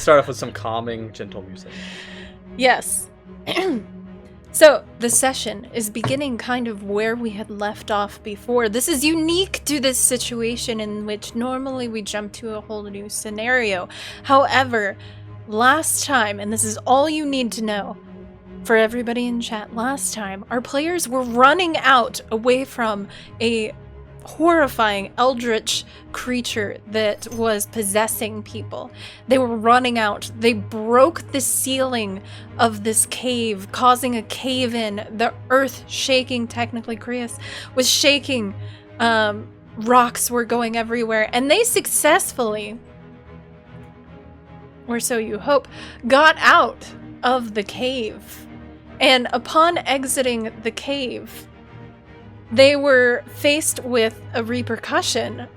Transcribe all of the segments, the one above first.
start off with some calming, gentle music. Yes. So, the session is beginning kind of where we had left off before. This is unique to this situation in which normally we jump to a whole new scenario. However, last time, and this is all you need to know for everybody in chat, last time, our players were running out away from a horrifying eldritch creature that was possessing people. They were running out. They broke the ceiling of this cave, causing a cave-in. The earth shaking, technically Krios was shaking. Rocks were going everywhere, and they successfully, or so you hope, got out of the cave. And upon exiting the cave, they were faced with a repercussion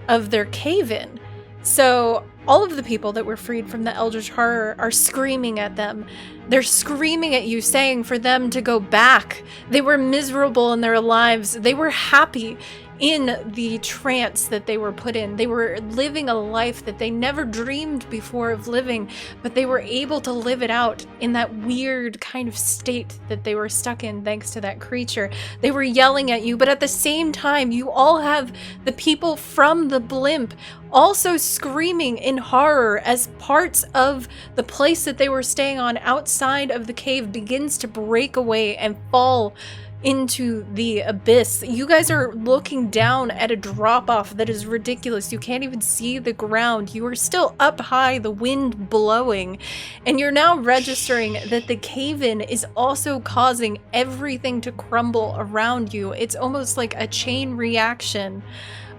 of their cave-in. So all of the people that were freed from the Eldritch Horror are screaming at them. They're screaming at you, saying for them to go back. They were miserable in their lives. They were happy in the trance that they were put in. They were living a life that they never dreamed before of living, but they were able to live it out in that weird kind of state that they were stuck in thanks to that creature. They were yelling at you, but at the same time, you all have the people from the blimp also screaming in horror as parts of the place that they were staying on outside of the cave begins to break away and fall into the abyss. You guys are looking down at a drop-off that is ridiculous. You can't even see the ground. You are still up high, the wind blowing, and you're now registering that the cave-in is also causing everything to crumble around you. It's almost like a chain reaction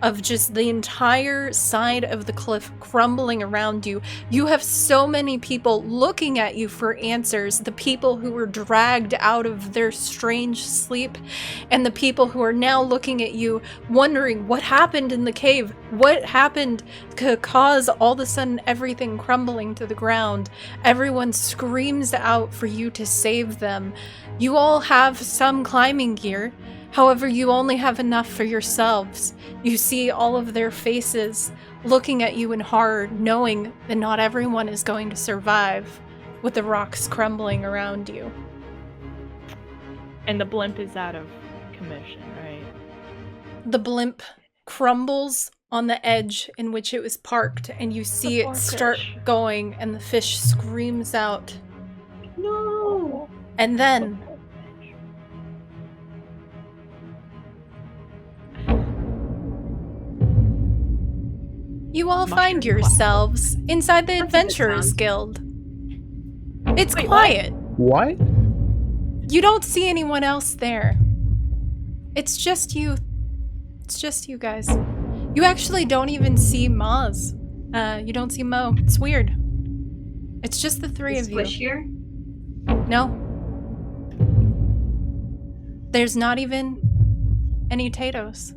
of just the entire side of the cliff crumbling around you. You have so many people looking at you for answers. The people who were dragged out of their strange sleep, and the people who are now looking at you wondering what happened in the cave. What happened to cause all of a sudden everything crumbling to the ground? Everyone screams out for you to save them. You all have some climbing gear. However, you only have enough for yourselves. You see all of their faces looking at you in horror, knowing that not everyone is going to survive with the rocks crumbling around you. And the blimp is out of commission, right? The blimp crumbles on the edge in which it was parked, and you see it start going, and the fish screams out. No! And then you all find yourselves inside the Adventurers Guild. It's quiet. What? You don't see anyone else there. It's just you. It's just you guys. You actually don't even see Maz. You don't see Mo. It's weird. It's just the three of you. Squish here? No. There's not even any Tatos.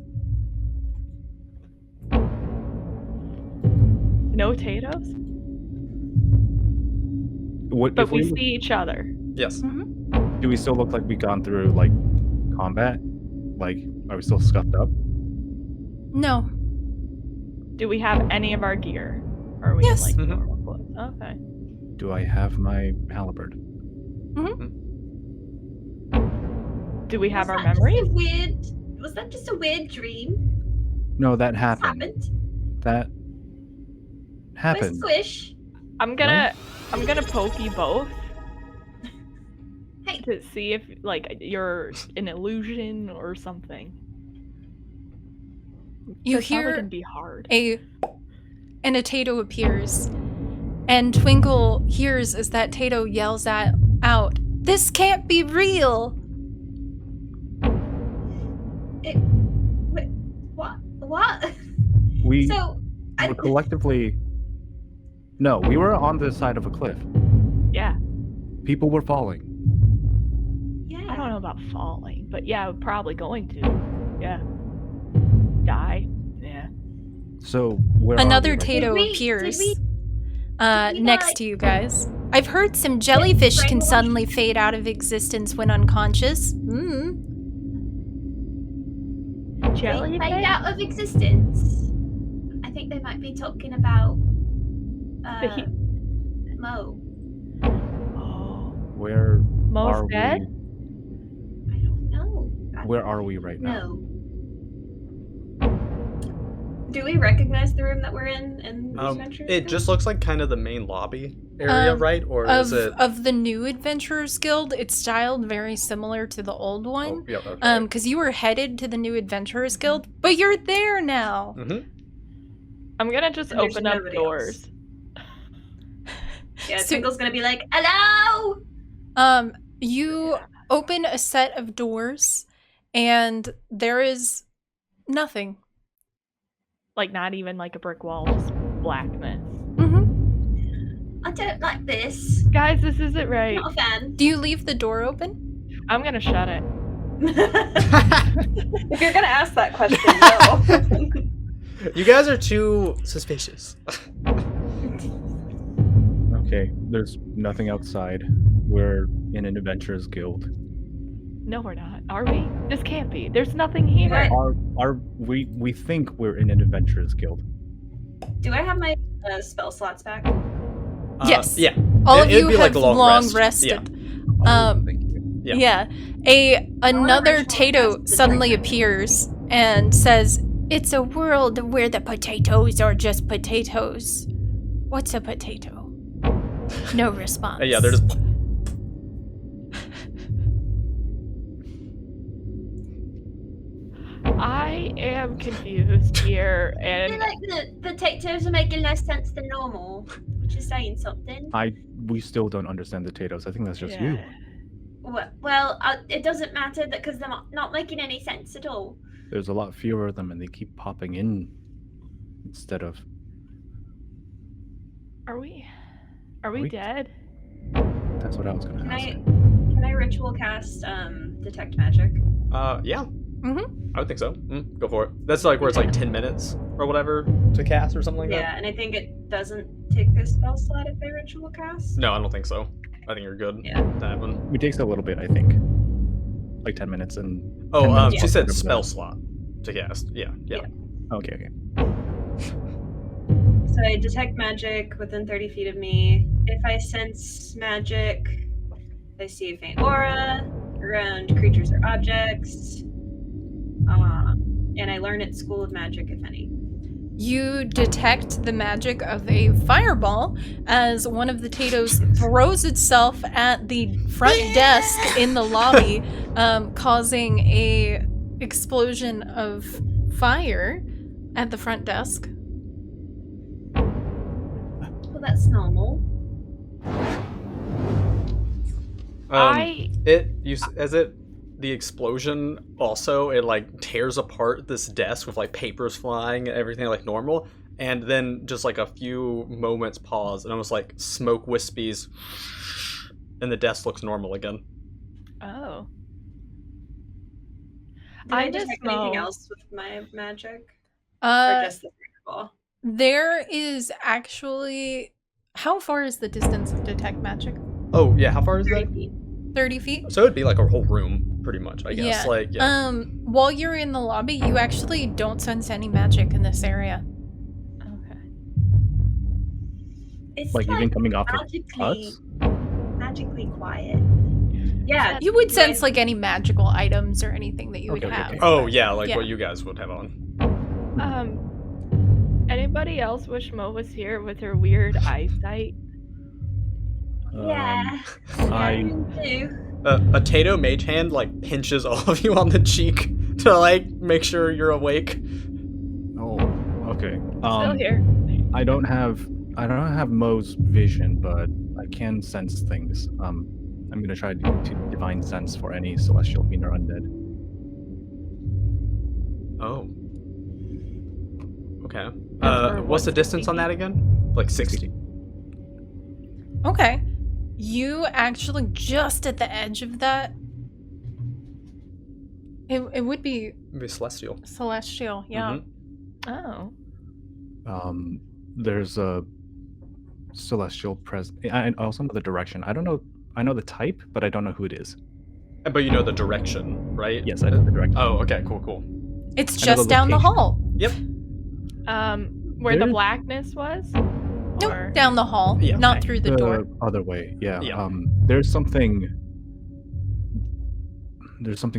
No Tatos? What, but we see each other. Yes. Mm-hmm. Do we still look like we gone through, like, combat? Like, are we still scuffed up? No. Do we have any of our gear? Or are we Yes. in, like, normal clothes? Okay. Do I have my halberd? Mm-hmm. Do we have Was our that just memories? Was that just a weird dream? No, that What's happened. That Where's happened. Squish? I'm gonna poke you both Hey. to see if like you're an illusion or something. You That sounds like hear it'd be hard. and a Tato appears, and Twinkle hears as that Tato yells out, "This can't be real!" Wait, what? We So, were collectively... No, we were on the side of a cliff. Yeah. People were falling. yeah. I don't know about falling, but yeah, we're probably going to. Yeah. Die. Yeah. So, where Another are we right Tato Did we- appears did we, next like, to you guys. I've heard some jellyfish can brainwashed? suddenly fade out of existence when unconscious. Fade Jellyfish? out of existence. I think they might be talking about Mo? Oh, Where Mo's are dead? we? I don't know. Where are we right now? No. Do we recognize the room that we're in these adventures? It just looks like kind of the main lobby area, right? Or is it? Of the new Adventurers Guild, it's styled very similar to the old Oh, one. yeah, okay. Because you were headed to the new Adventurers Guild, but you're there now. Mm-hmm. I'm gonna just And there's open up nobody doors. Yeah, So- Twinkle's gonna be like, hello! You open a set of doors, and there is nothing. Like, not even like a brick wall, just blackness. Mm-hmm. I don't like this. Guys, this isn't right. Not a fan. Do you leave the door open? I'm gonna shut it. If you're gonna ask that question, no. You guys are too suspicious. Okay, there's nothing outside. We're in an adventurers guild. No, we're not. Are we? This can't be. There's nothing here. What? We think we're in an adventurers guild. Do I have my spell slots back? Yes. Yeah. All of It'd you be like have a long long rest. rested. Thank you. Yeah. Yeah. Another ritual Tato cast suddenly detect appears and says, "It's a world where the potatoes are just potatoes. What's a potato?" No response. Yeah, they're just. I am confused here, I feel and like the potatoes are making less sense than normal, which is saying something. We still don't understand the potatoes. I think that's just you. Well, it doesn't matter because they're not making any sense at all. There's a lot fewer of them, and they keep popping in instead of. Are we we- dead? That's what I was gonna ask. Can I ritual cast detect magic? Yeah. Mhm. I would think so. Go for it. That's like where it's like 10 minutes or whatever to cast or something like Yeah, and I think it doesn't take a spell slot if I ritual cast. that. No, I don't think so. I think you're good. Yeah. That one. It takes a little bit, I think. Like 10 minutes and. Oh, 10 minutes she said plus spell whatever. slot to cast. Yeah. Okay. So I detect magic within 30 feet of me. If I sense magic, I see a faint aura around creatures or objects. And I learn at School of Magic, if any. You detect the magic of a fireball as one of the Tatos throws itself at the front desk in the lobby, causing a explosion of fire at the front desk. Well, that's normal. The explosion also, it like tears apart this desk with like papers flying and everything like normal, and then just like a few moments pause and almost like smoke wispies, and the desk looks normal again. Oh. Did I I just detect anything know- else with my magic? Or just the fireball? There is actually... How far is the distance of detect magic? Oh yeah, how far is 30 that? feet. 30 feet? So it'd be like a whole room, pretty much, I guess. Yeah. Like yeah. While you're in the lobby, you actually don't sense any magic in this area. Okay. It's Like even coming off of magically, us? magically quiet. Yeah. You would do sense I- like any magical items or anything that you would Okay, have. okay. Oh yeah, like Yeah. what you guys would have on. Anybody else wish Mo was here with her weird eyesight? Yeah. I do. A Tato mage hand like pinches all of you on the cheek to like make sure you're awake. Oh, okay. Still here. I don't have Mo's vision, but I can sense things. I'm gonna try to divine sense for any celestial fiend or undead. Oh. Okay. for What's the what, distance on that again? Like 60. Okay. You actually just at the edge of that. It would be Maybe celestial. celestial, yeah. Mhm. Oh. There's a celestial presence. I also know the direction. I don't know. I know the type, but I don't know who it is. But you know the direction, right? Yes, I know the direction. Oh, okay, cool. It's I know just the down the location. hall. Yep. Where the There- blackness was? Nope, down the hall, Yeah. not Okay. through the door. Other way, yeah. Yeah. There's something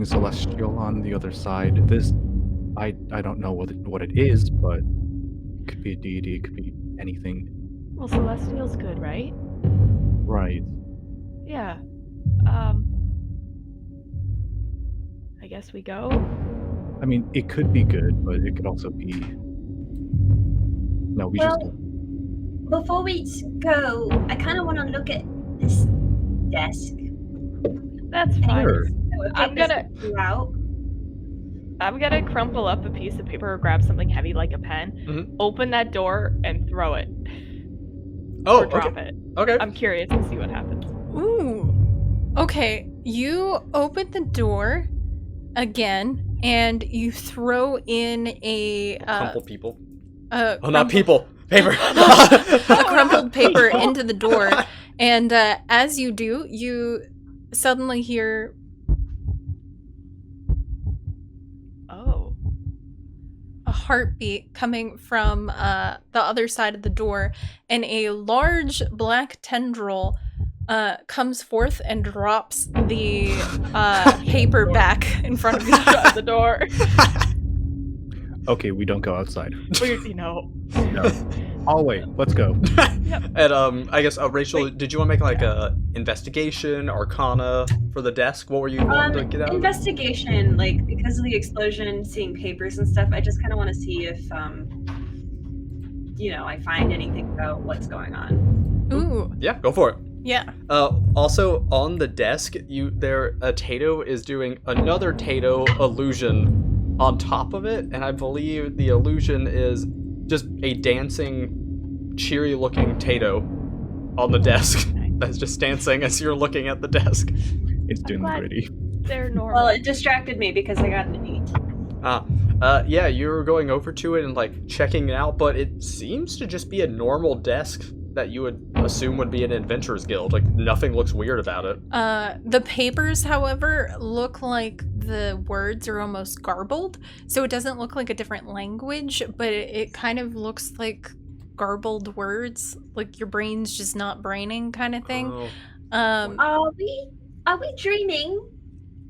celestial on the other side. I don't know what it is, but it could be a deity, it could be anything. Well, Celestial's good, right? Right. Yeah. I guess we go. I mean, it could be good, but it could also be. No, we just. Before we go, I kind of want to look at this desk. That's fine. Sure. I'm gonna crumple up a piece of paper or grab something heavy like a pen, Mhm. open that door, and throw it. Oh, Or drop it. Okay. I'm curious to see what happens. Ooh. Okay, you open the door again, and you throw in a Crumpled people. a Oh, not people. Paper. a crumpled paper into the door, and as you do, you suddenly hear Oh. a heartbeat coming from the other side of the door, and a large black tendril comes forth and drops the paper back in front of you. Shut the door. Okay, we don't go outside. No. No. Hallway, let's go. And I guess Rachel, did you want to make like a investigation, arcana for the desk? What were you wanting to get out of it? Investigation, like because of the explosion, seeing papers and stuff. I just kind of want to see if, I find anything about what's going on. Ooh, Yeah, go for it. yeah. Also on the desk, Tato is doing another Tato illusion on top of it, and I believe the illusion is just a dancing, cheery-looking Tato on the desk that's just dancing as you're looking at the desk. It's doing glad- gritty. They're normal. Well, it distracted me because I got an 8. Yeah, you're going over to it and like checking it out, but it seems to just be a normal desk that you would assume would be an adventurers guild. Like nothing looks weird about it. The papers, however, look like the words are almost garbled, so it doesn't look like a different language, but it kind of looks like garbled words, like your brain's just not braining kind of thing. Oh. Are we dreaming?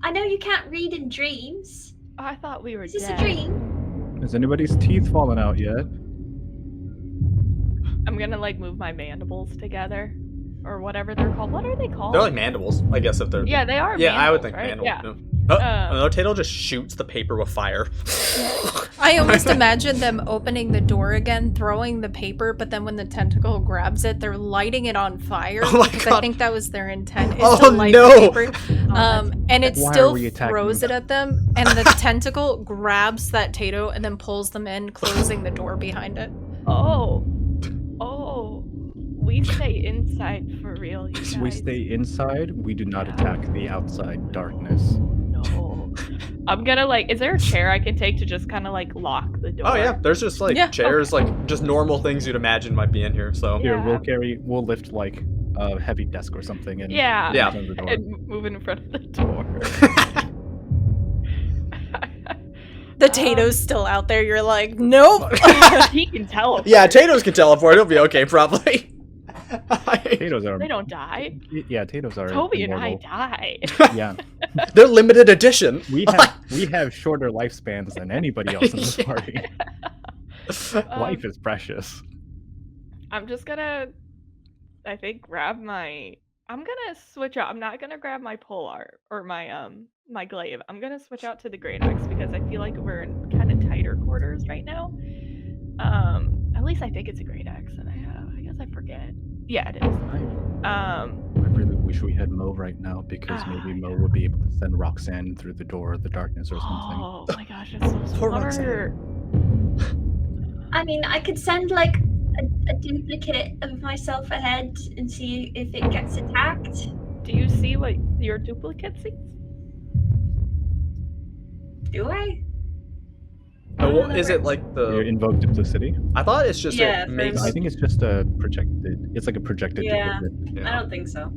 I know you can't read in dreams. I thought we were Is this dead. a dream? Has anybody's teeth fallen out yet? I'm gonna like move my mandibles together, or whatever they're called. What are they called? They're like mandibles, I guess, if they're... Yeah, they are. Yeah, I would think mandibles, right? mandibles. Yeah. Oh, no, Tato just shoots the paper with fire. I almost imagine them opening the door again, throwing the paper, but then when the tentacle grabs it, they're lighting it on fire. Oh my because God. I think that was their intent, is Oh, to light no. the paper. Oh, And it Why are still we attacking throws them? it at them, and the tentacle grabs that Tato and then pulls them in, closing the door behind it. Oh. We stay inside for real, you guys. We stay inside. We do not attack the outside darkness. No. I'm gonna is there a chair I can take to just kind of lock the door? Oh yeah, there's just like Yeah, chairs, like just normal things you'd imagine might be in here. So Here, Yeah. we'll lift like a heavy desk or something and Yeah. Yeah. open the door. And move in front of the door. The Tato's still out there. You're like, nope. He can teleport. yeah, Tato's can teleport. It'll be okay, probably. Potatoes are. They don't die. Yeah, potatoes are. Toby and I immortal. die. Yeah, They're limited edition. we have shorter lifespans than anybody else in this Yeah. party. Life is precious. I'm just gonna, I think, grab my. I'm gonna switch out. I'm not gonna grab my pole art or my my glaive. I'm gonna switch out to the great axe because I feel like we're in kind of tighter quarters right now. At least I think it's a great axe, and I guess I forget. Yeah, it is. I really wish we had Mo right now because maybe Mo would be able to send Roxanne through the door of the darkness or something. Oh my gosh, that's so Poor smart. Roxanne. I mean, I could send like a duplicate of myself ahead and see if it gets attacked. Do you see what your duplicate sees? Do I? Oh, well, is it like You the? invoke duplicity. I thought it's just Yeah, it for makes. I think it's just a projected. It's like a projected Yeah. duplicate. Yeah. I don't think so.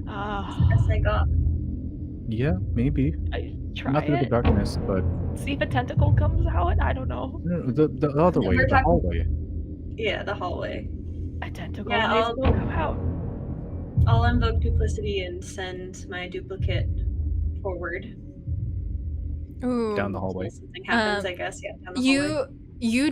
Ah, Guess I got Yeah, maybe. I try Not through the it. darkness, but See if a tentacle comes out. I don't know. no, the other way, We're the talking- hallway. Yeah, the hallway. A tentacle Yeah, may still come out. I'll invoke duplicity and send my duplicate forward. Ooh. Down the hallway. Something happens, I guess. Yeah, down the hallway. You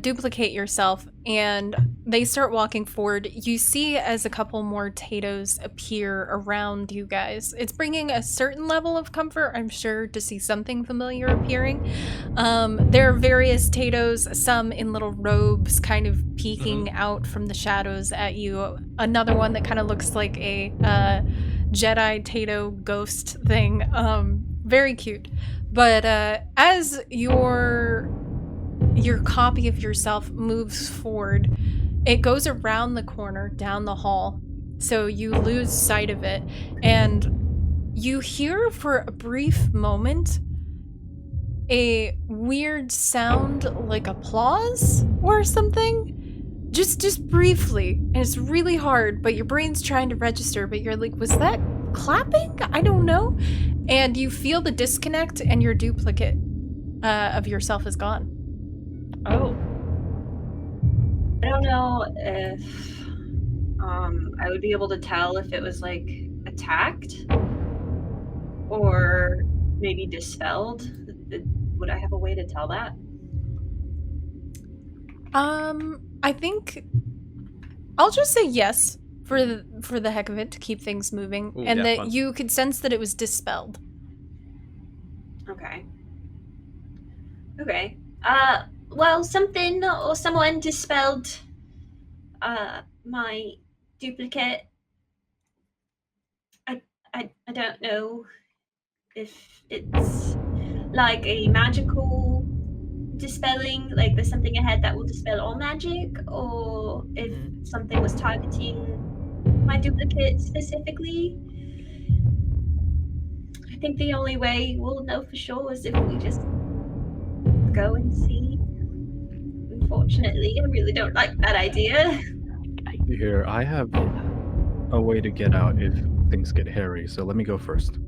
duplicate yourself, and they start walking forward. You see as a couple more Tatos appear around you guys. It's bringing a certain level of comfort, I'm sure, to see something familiar appearing. There are various Tatos, some in little robes, kind of peeking out from the shadows at you. Another one that kind of looks like a Jedi Tato ghost thing. Very cute. But as your copy of yourself moves forward, it goes around the corner down the hall, so you lose sight of it, and you hear for a brief moment a weird sound like applause or something. Just briefly, and it's really hard, but your brain's trying to register, but you're like, was that clapping? I don't know. And you feel the disconnect, and your duplicate of yourself is gone. Oh. I don't know if I would be able to tell if it was like attacked or maybe dispelled. Would I have a way to tell that? I think I'll just say yes for the heck of it to keep things moving, Ooh, and yeah, that fun. you could sense that it was dispelled. Okay. Okay. Well, something or someone dispelled my duplicate. I don't know if it's like a magical dispelling, like there's something ahead that will dispel all magic, or if something was targeting my duplicate specifically. I think the only way we'll know for sure is if we just go and see. Unfortunately, I really don't like that idea. Here, I have a way to get out if things get hairy, so let me go first.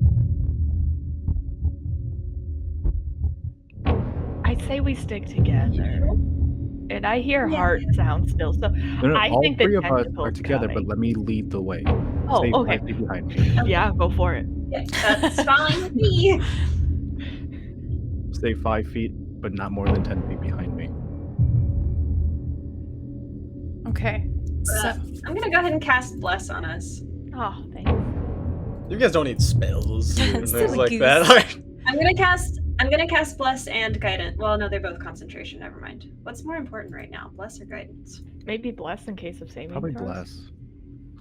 I'd say we stick together. And I hear Yeah. heart sound still, so No, I all think the three of us are tentacle's together, but coming. let me lead the way. Oh, Stay okay. 5 feet behind me. Yeah, go for it. Yeah, that's fine with me. Stay 5 feet, but not more than 10 feet behind me. Okay. So I'm gonna go ahead and cast Bless on us. Oh, thanks. You guys don't need spells and Silly things like goose. that. I'm gonna cast Bless and Guidance. Well, no, they're both concentration. Never mind. What's more important right now, Bless or Guidance? Maybe bless in case of saving Probably throws. bless.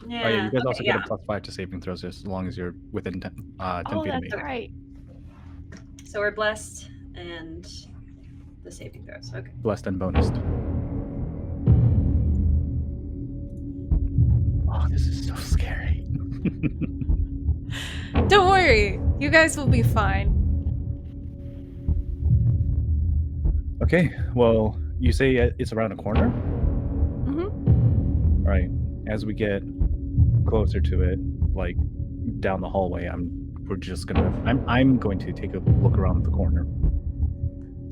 Yeah. Oh yeah, you guys okay, also yeah. get a +5 to saving throws as long as you're within 10 Oh, feet of me. that's right. So we're blessed and the saving throws. Okay. Blessed and bonused. Oh, this is so scary. don't worry, you guys will be fine. Okay, well, you say it's around a corner? Mm-hmm. Right. As we get closer to it, like down the hallway, I'm going to take a look around the corner.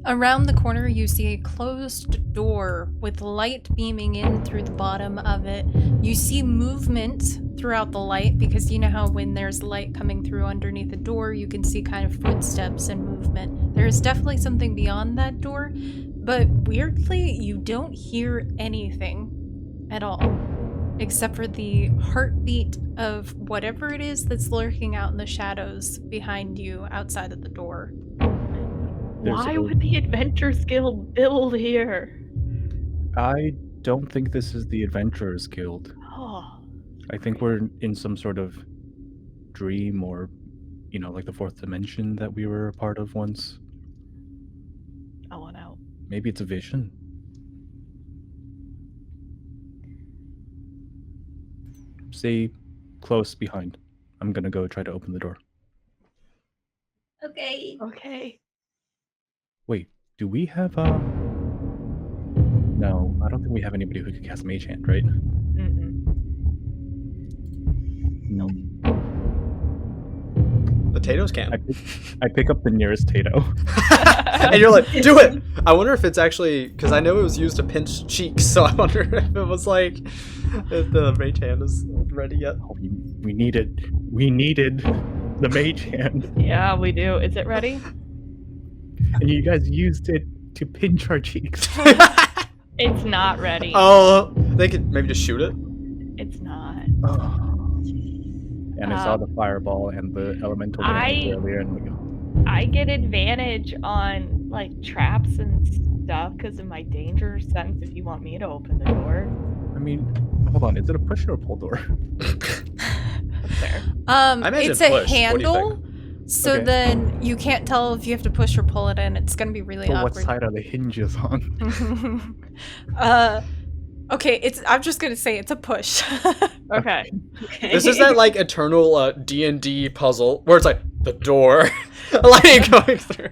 Around the corner, you see a closed door with light beaming in through the bottom of it. You see movement throughout the light, because you know how when there's light coming through underneath the door, you can see kind of footsteps and movement. There is definitely something beyond that door, but weirdly, you don't hear anything at all, except for the heartbeat of whatever it is that's lurking out in the shadows behind you outside of the door. Why would the Adventurers Guild build here? I don't think this is the Adventurers Guild. Oh, I think we're in some sort of dream or, like the fourth dimension that we were a part of once. I want out. Maybe it's a vision. Stay close behind. I'm gonna go try to open the door. Okay. Okay. Wait, do we have No, I don't think we have anybody who could cast Mage Hand, right? Mm-mm. No. Tato's can. I pick up the nearest Tato. And you're like, do it! I wonder if it's actually, because I know it was used to pinch cheeks, so I wonder if it was like, if the mage hand is ready yet. Oh, we needed the mage hand. Yeah, we do. Is it ready? And you guys used it to pinch our cheeks. It's not ready. Oh, they could maybe just shoot it? It's not. Oh. And I saw the fireball and the elemental damage earlier, and I get advantage on like traps and stuff because of my danger sense. If you want me to open the door, I mean, hold on, is it a push or a pull door? that's fair. imagine It's a push. What do you handle, so Okay. then you can't tell if you have to push or pull it in. It's gonna be really But what awkward. side are the hinges on? Okay, I'm just gonna say it's a push. Okay. Okay. This is that like eternal D&D puzzle where it's like the door like going through.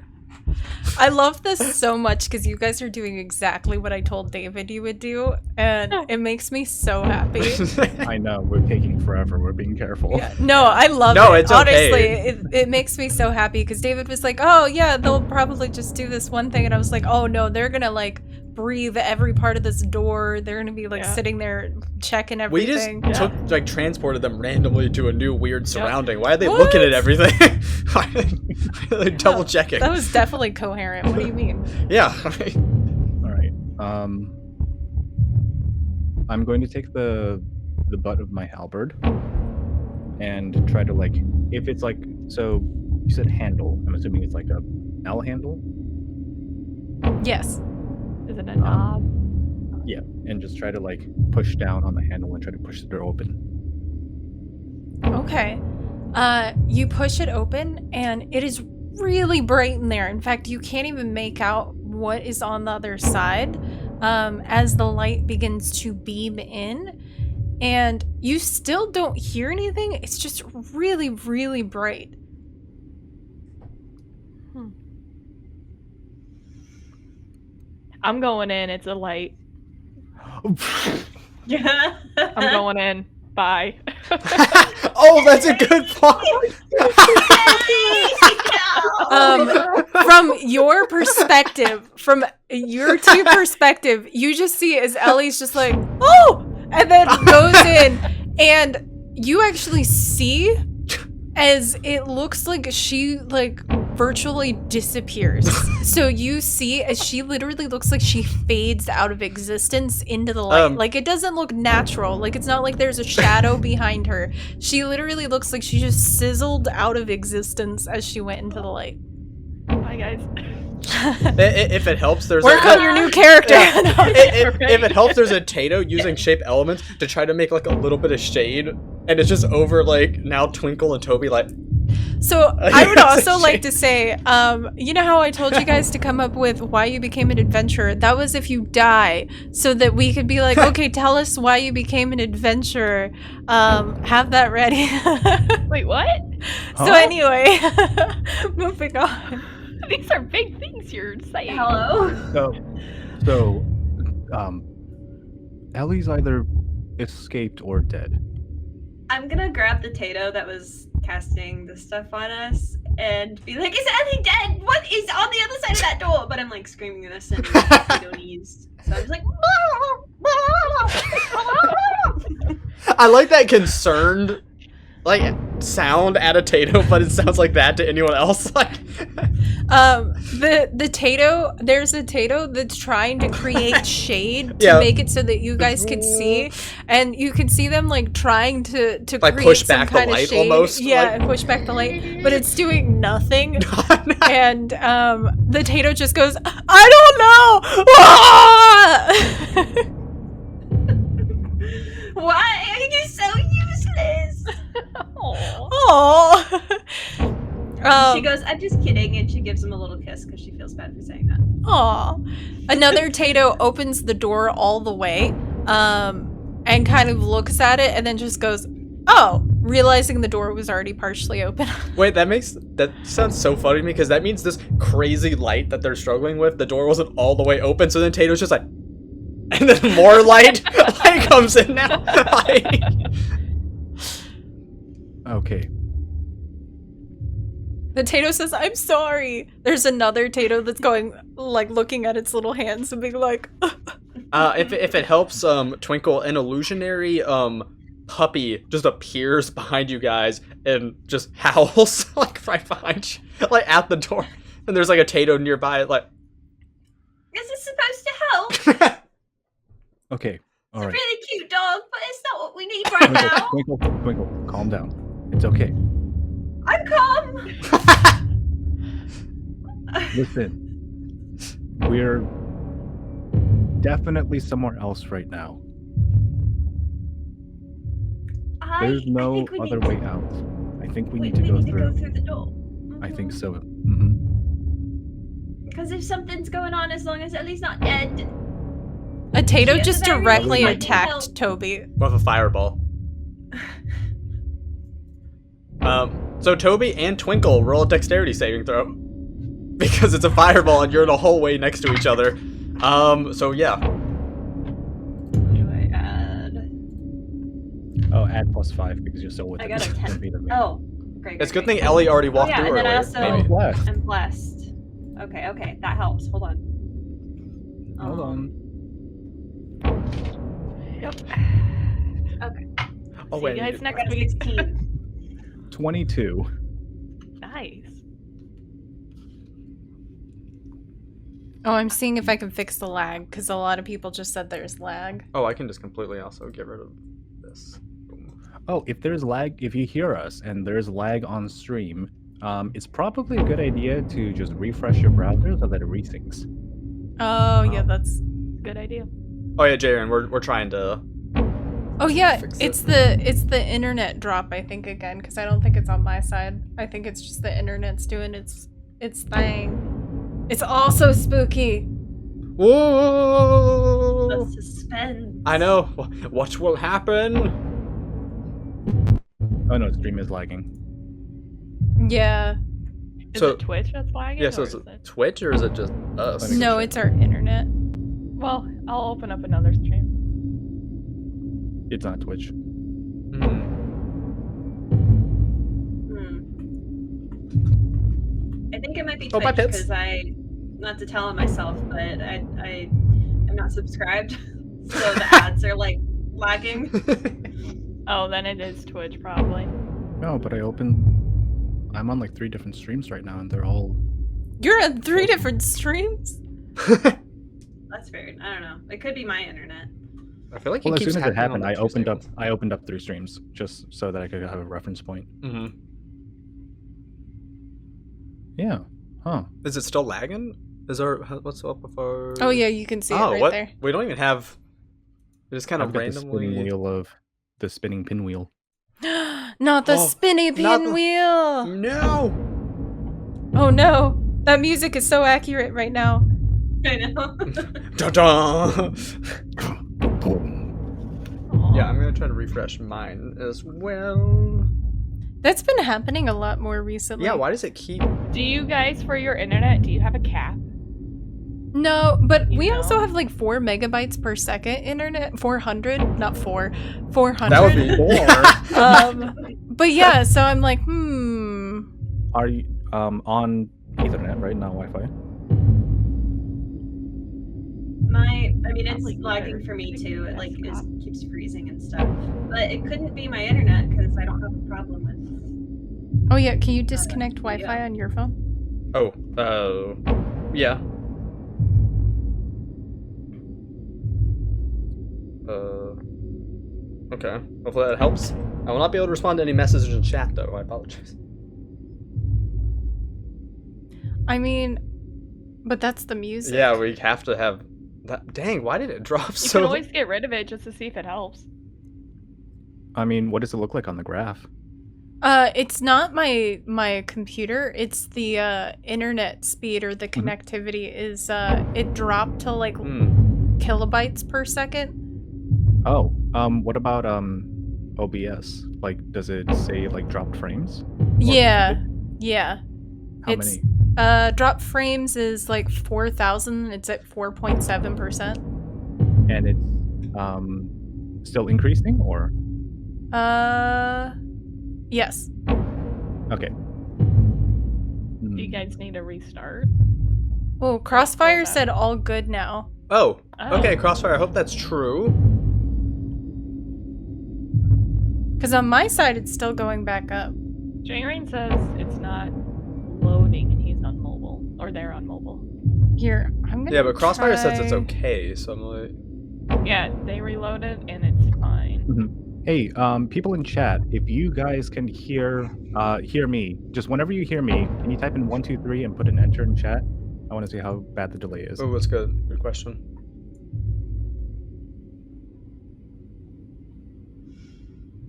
I love this so much because you guys are doing exactly what I told David you would do, and it makes me so happy. I know, we're taking forever, we're being careful. Yeah, no, I love No, it. it's Honestly, okay. it makes me so happy because David was like, "Oh yeah, they'll probably just do this one thing," and I was like, "Oh no, they're gonna like breathe every part of this door. They're gonna be like Yeah. sitting there checking We just everything." took like transported them randomly to a new weird surrounding. Why are they What? looking at everything? Why are they double checking? That was definitely coherent. What do you mean? Yeah. I mean, All right. I'm going to take the butt of my halberd and try to like, if it's like, so you said handle. I'm assuming it's like a L handle. Yes. Is it a knob? Yeah, and just try to like push down on the handle and try to push the door open. Okay. You push it open, and it is really bright in there. In fact, you can't even make out what is on the other side as the light begins to beam in. And you still don't hear anything. It's just really, really bright. I'm going in. It's a light. Yeah. I'm going in. Bye. oh, that's a good point. From your perspective, from your two perspective, you just see as Ellie's just like, oh, and then goes in, and you actually see as it looks like she like virtually disappears. So you see as she literally looks like she fades out of existence into the light. Like it doesn't look natural. Like it's not like there's a shadow behind her. She literally looks like she just sizzled out of existence as she went into the light. Bye, guys. If it helps, there's Work on your new character. Yeah. No. If it helps, there's a Tato using shape elements to try to make like a little bit of shade, and it's just over like now Twinkle and Toby like. So I would That's a also like shame. to say, you know how I told you guys to come up with why you became an adventurer? That was if you die, so that we could be like, okay, tell us why you became an adventurer. Have that ready. Wait, what? So anyway, moving on. These are big things you're saying. Hello. So, Ellie's either escaped or dead. I'm gonna grab the Tato that was casting the stuff on us and be like, "Is Ellie dead? What is on the other side of that door?" But I'm like screaming this in Tatonese. So I'm just like, I like that concerned like sound at a Tato, but it sounds like that to anyone else. Like The Tato, there's a Tato that's trying to create shade to Yeah. make it so that you guys could see, and you can see them like trying to Like, create push some back the kind of light shade. almost, Yeah, like- and push back the light, but it's doing nothing. And the Tato just goes, I don't know. "Why are you so useless?" Aw. Oh. She goes, "I'm just kidding," and she gives him a little kiss because she feels bad for saying that. Aw. Another Tato opens the door all the way, and kind of looks at it and then just goes, oh, realizing the door was already partially open. Wait, that sounds so funny to me because that means this crazy light that they're struggling with, the door wasn't all the way open, so then Tato's just like, and then more light comes in now. Like, Okay. The Tato says, I'm sorry. There's another Tato that's going, like, looking at its little hands and being like, If it helps, Twinkle, an illusionary puppy just appears behind you guys and just howls like right behind you, like at the door. And there's like a Tato nearby, like. Is this supposed to help? Okay, It's all a right. really cute dog, but it's not what we need right now. Twinkle, calm down. It's okay. I'm calm. Listen, we're definitely somewhere else right now. There's I no think we other need way out. I think we We need to go through. the door. I think so. Because if something's going on, as long as at least not dead. a Tato Yeah, just the very directly least I can attacked help. Toby. With a fireball. So Toby and Twinkle roll a dexterity saving throw. Because it's a fireball and you're in a hallway next to each other. So yeah. Do I add? Oh, add +5 because you're still within I got a 10. 10 feet of me. Oh, great. It's a good thing Ellie already walked yeah, through and then I earlier. also- I'm blessed. I'm blessed. Okay, that helps. Hold on. Hold on. Yep. Okay. Oh, See wait. you I need guys to- next I got a week. 16. 22. Nice. Oh, I'm seeing if I can fix the lag, because a lot of people just said there's lag. Oh, I can just completely also get rid of this. Boom. Oh, if there's lag, if you hear us and there's lag on stream, it's probably a good idea to just refresh your browser so that it resyncs. Oh, yeah, Oh. that's... Good idea. Oh yeah, Jaren, we're trying to. Oh, yeah, Fix it's the internet drop, I think, again, because I don't think it's on my side. I think it's just the internet's doing its thing. It's also spooky. Whoa! The suspense. I know. What will happen? Oh no, stream is lagging. Yeah. Is So- it Twitch that's lagging? Yeah. So or is is it it... Twitch or is it just us? Let me No, check. it's our internet. Well, I'll open up another stream. It's not Twitch. Hmm. I think it might be Oh, bye, Twitch Pits. because not to tell on myself, but I am not subscribed, so the ads are like lagging. Oh, then it is Twitch probably. No, but I'm on like 3 different streams right now and they're all. You're on 3 different streams? That's weird. I don't know. It could be my internet. I feel like Well, it as keeps soon as it happened, happening I opened up 3 streams just so that I could have a reference point. Mm-hmm. Yeah. Huh. Is it still lagging? Is our what's up with our? Oh, yeah, you can see it right what? there. We don't even have. We just kind I've of got the spinning randomly. wheel of the spinning pinwheel. Not the Oh, spinny not the- pinwheel! No. Oh no, that music is so accurate right now. I know. Dun dun. Aw. Yeah, I'm gonna try to refresh mine as well. That's been happening a lot more recently. Yeah, why does it keep? Do you guys, for your internet, do you have a cap? No, but You we also know? have like 4 megabytes per second internet. 400, not 4. 400. That would be But yeah, so I'm like, Are you on Ethernet, right? Not Wi-Fi? I mean, it's Probably lagging better. for me I think too. It that's like not- keeps freezing and stuff. But it couldn't be my internet because I don't have a problem with. oh yeah, can you disconnect Wi-Fi yeah. on your phone? Oh, yeah. Okay. Hopefully that helps. I will not be able to respond to any messages in chat, though. I apologize. I mean, but that's the music. Yeah, we have to have that. Dang, why did it drop You so? can always get rid of it just to see if it helps. I mean, what does it look like on the graph? It's not my computer. It's the internet speed or the connectivity is it dropped to like kilobytes per second. Oh, what about OBS? Like, does it say like dropped frames? Yeah. Yeah. How It's- many? Drop frames is like 4,000. It's at 4.7%. And it's still increasing, or Yes. okay? Do you guys need a restart? Oh, Crossfire that. said all good now. Oh, Oh. okay, Crossfire. I hope that's true. Because on my side, it's still going back up. J-Rain says it's not loading and he's on mobile. Or they're on mobile. Here, I'm gonna Yeah, but Crossfire says it's try- okay, so I'm like... Yeah, they reloaded and it's fine. Hey, people in chat, if you guys can hear me, just whenever you hear me, can you type in 1, 2, 3 and put an enter in chat? I want to see how bad the delay is. Oh, that's good. Good question.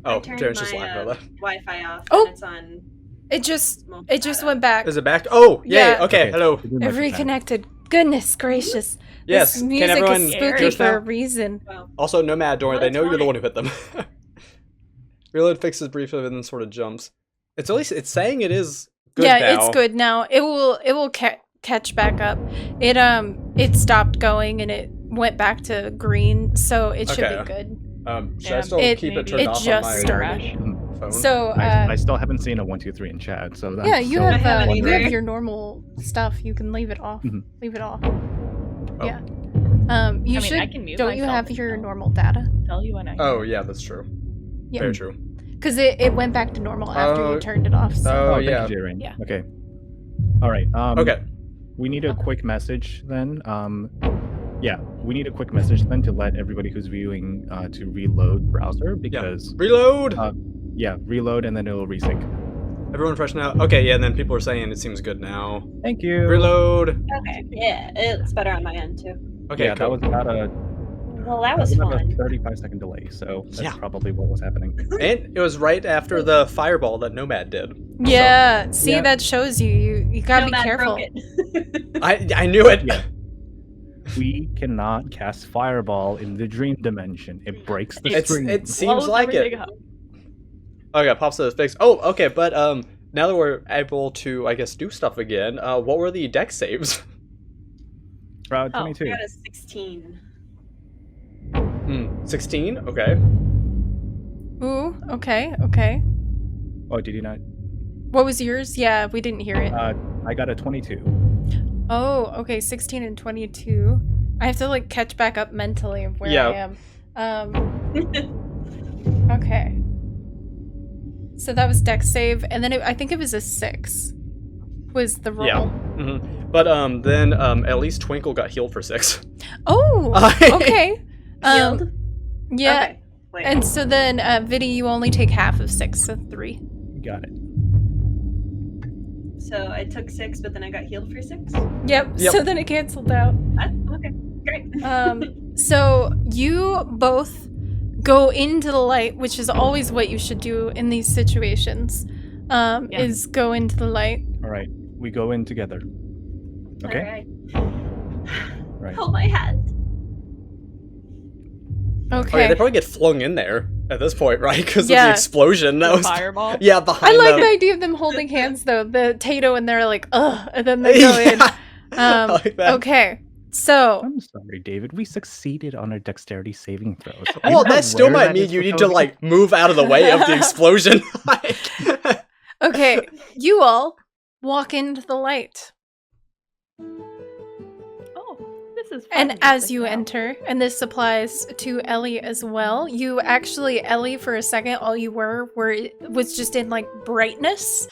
I Oh, turned Darren's just my, laughing about that. Wi-Fi off. Oh! And it's on. It just multi-data. went back. Is it back? Oh, yay. Yeah. Okay, hello. It didn't It let you back. reconnected. Goodness gracious. Yes, This can music everyone is hear spooky us for now? a reason. Well, Also, Nomad, don't worry, Oh, they that's know you're the fine. one who hit them. Reload fixes briefly and then sort of jumps. It's at least it's saying it is good yeah, now. it's good now. It will catch back up. It stopped going and it went back to green, so it should Okay. be good. Should I Yeah, still it- keep it maybe turned it off on just my started. phone? So I still haven't seen a 1, 2, 3 in chat, so that's yeah, you still have haven't you either. have your normal stuff. You can leave it off. Mhm. Leave it off. Oh. Yeah. You I mean, should. I can mute Don't you myself have your and normal data? tell you when I Oh, yeah, that's true. Yeah. Very true. Because it went back to normal after Oh. you turned it off. So. Oh, thank yeah. you, Jaren. Yeah. Okay. All right. Okay. We need a quick message then. Yeah, we need a quick message then to let everybody who's viewing to reload browser because Reload! yeah, reload and then it'll resync. Everyone fresh now? Okay, yeah, and then people are saying it seems good now. Thank you. Reload! okay. Yeah, it's better on my end too. Okay, Yeah, cool. that was about a Well, that was about a fun. 35-second delay, so that's Yeah. probably what was happening. And it was right after the fireball that Nomad did. Yeah. See, yeah. that shows you gotta be Nomad careful. broke it. I knew it! Yeah. We cannot cast fireball in the dream dimension. It breaks the It's, stream. it seems Blows like everything it. up. Okay, Pop says fixed. Oh, okay, but now that we're able to, I guess, do stuff again, what were the deck saves? Proud Oh, 22. I got a 16. 16? Okay. Ooh. Okay. Oh, did you not? What was yours? Yeah, we didn't hear it. I got a 22. Oh, okay. 16 and 22. I have to like catch back up mentally of where Yeah. I am. Okay. So that was deck save, and then I think it was a 6. Was the roll? Yeah. But then at least Twinkle got healed for 6. Oh. Okay. Healed? Yeah. Okay. Wait. And so then, Viddy, you only take half of 6, so 3. Got it. So I took 6, but then I got healed for 6. Yep. Yep. So then it canceled out. Okay, great. So you both go into the light, which is always what you should do in these situations. Is go into the light. All right. We go in together. Okay. All Right. right. Hold my hand. Oh, yeah, Okay. they probably get flung in there at this point, right? Because of Yeah. the explosion. That The was fireball. Yeah, behind I like them. the idea of them holding hands though. The Tato and they're like, ugh, and then they go in. Yeah. I like that. Okay. So I'm sorry, David. We succeeded on our dexterity saving throws. Well, that still might mean you need to like move out of the way of the explosion. Like- okay, you all walk into the light. Oh, this is fun. And music as you now. enter, and this applies to Ellie as well, you actually, Ellie, for a second, all you was just in like brightness.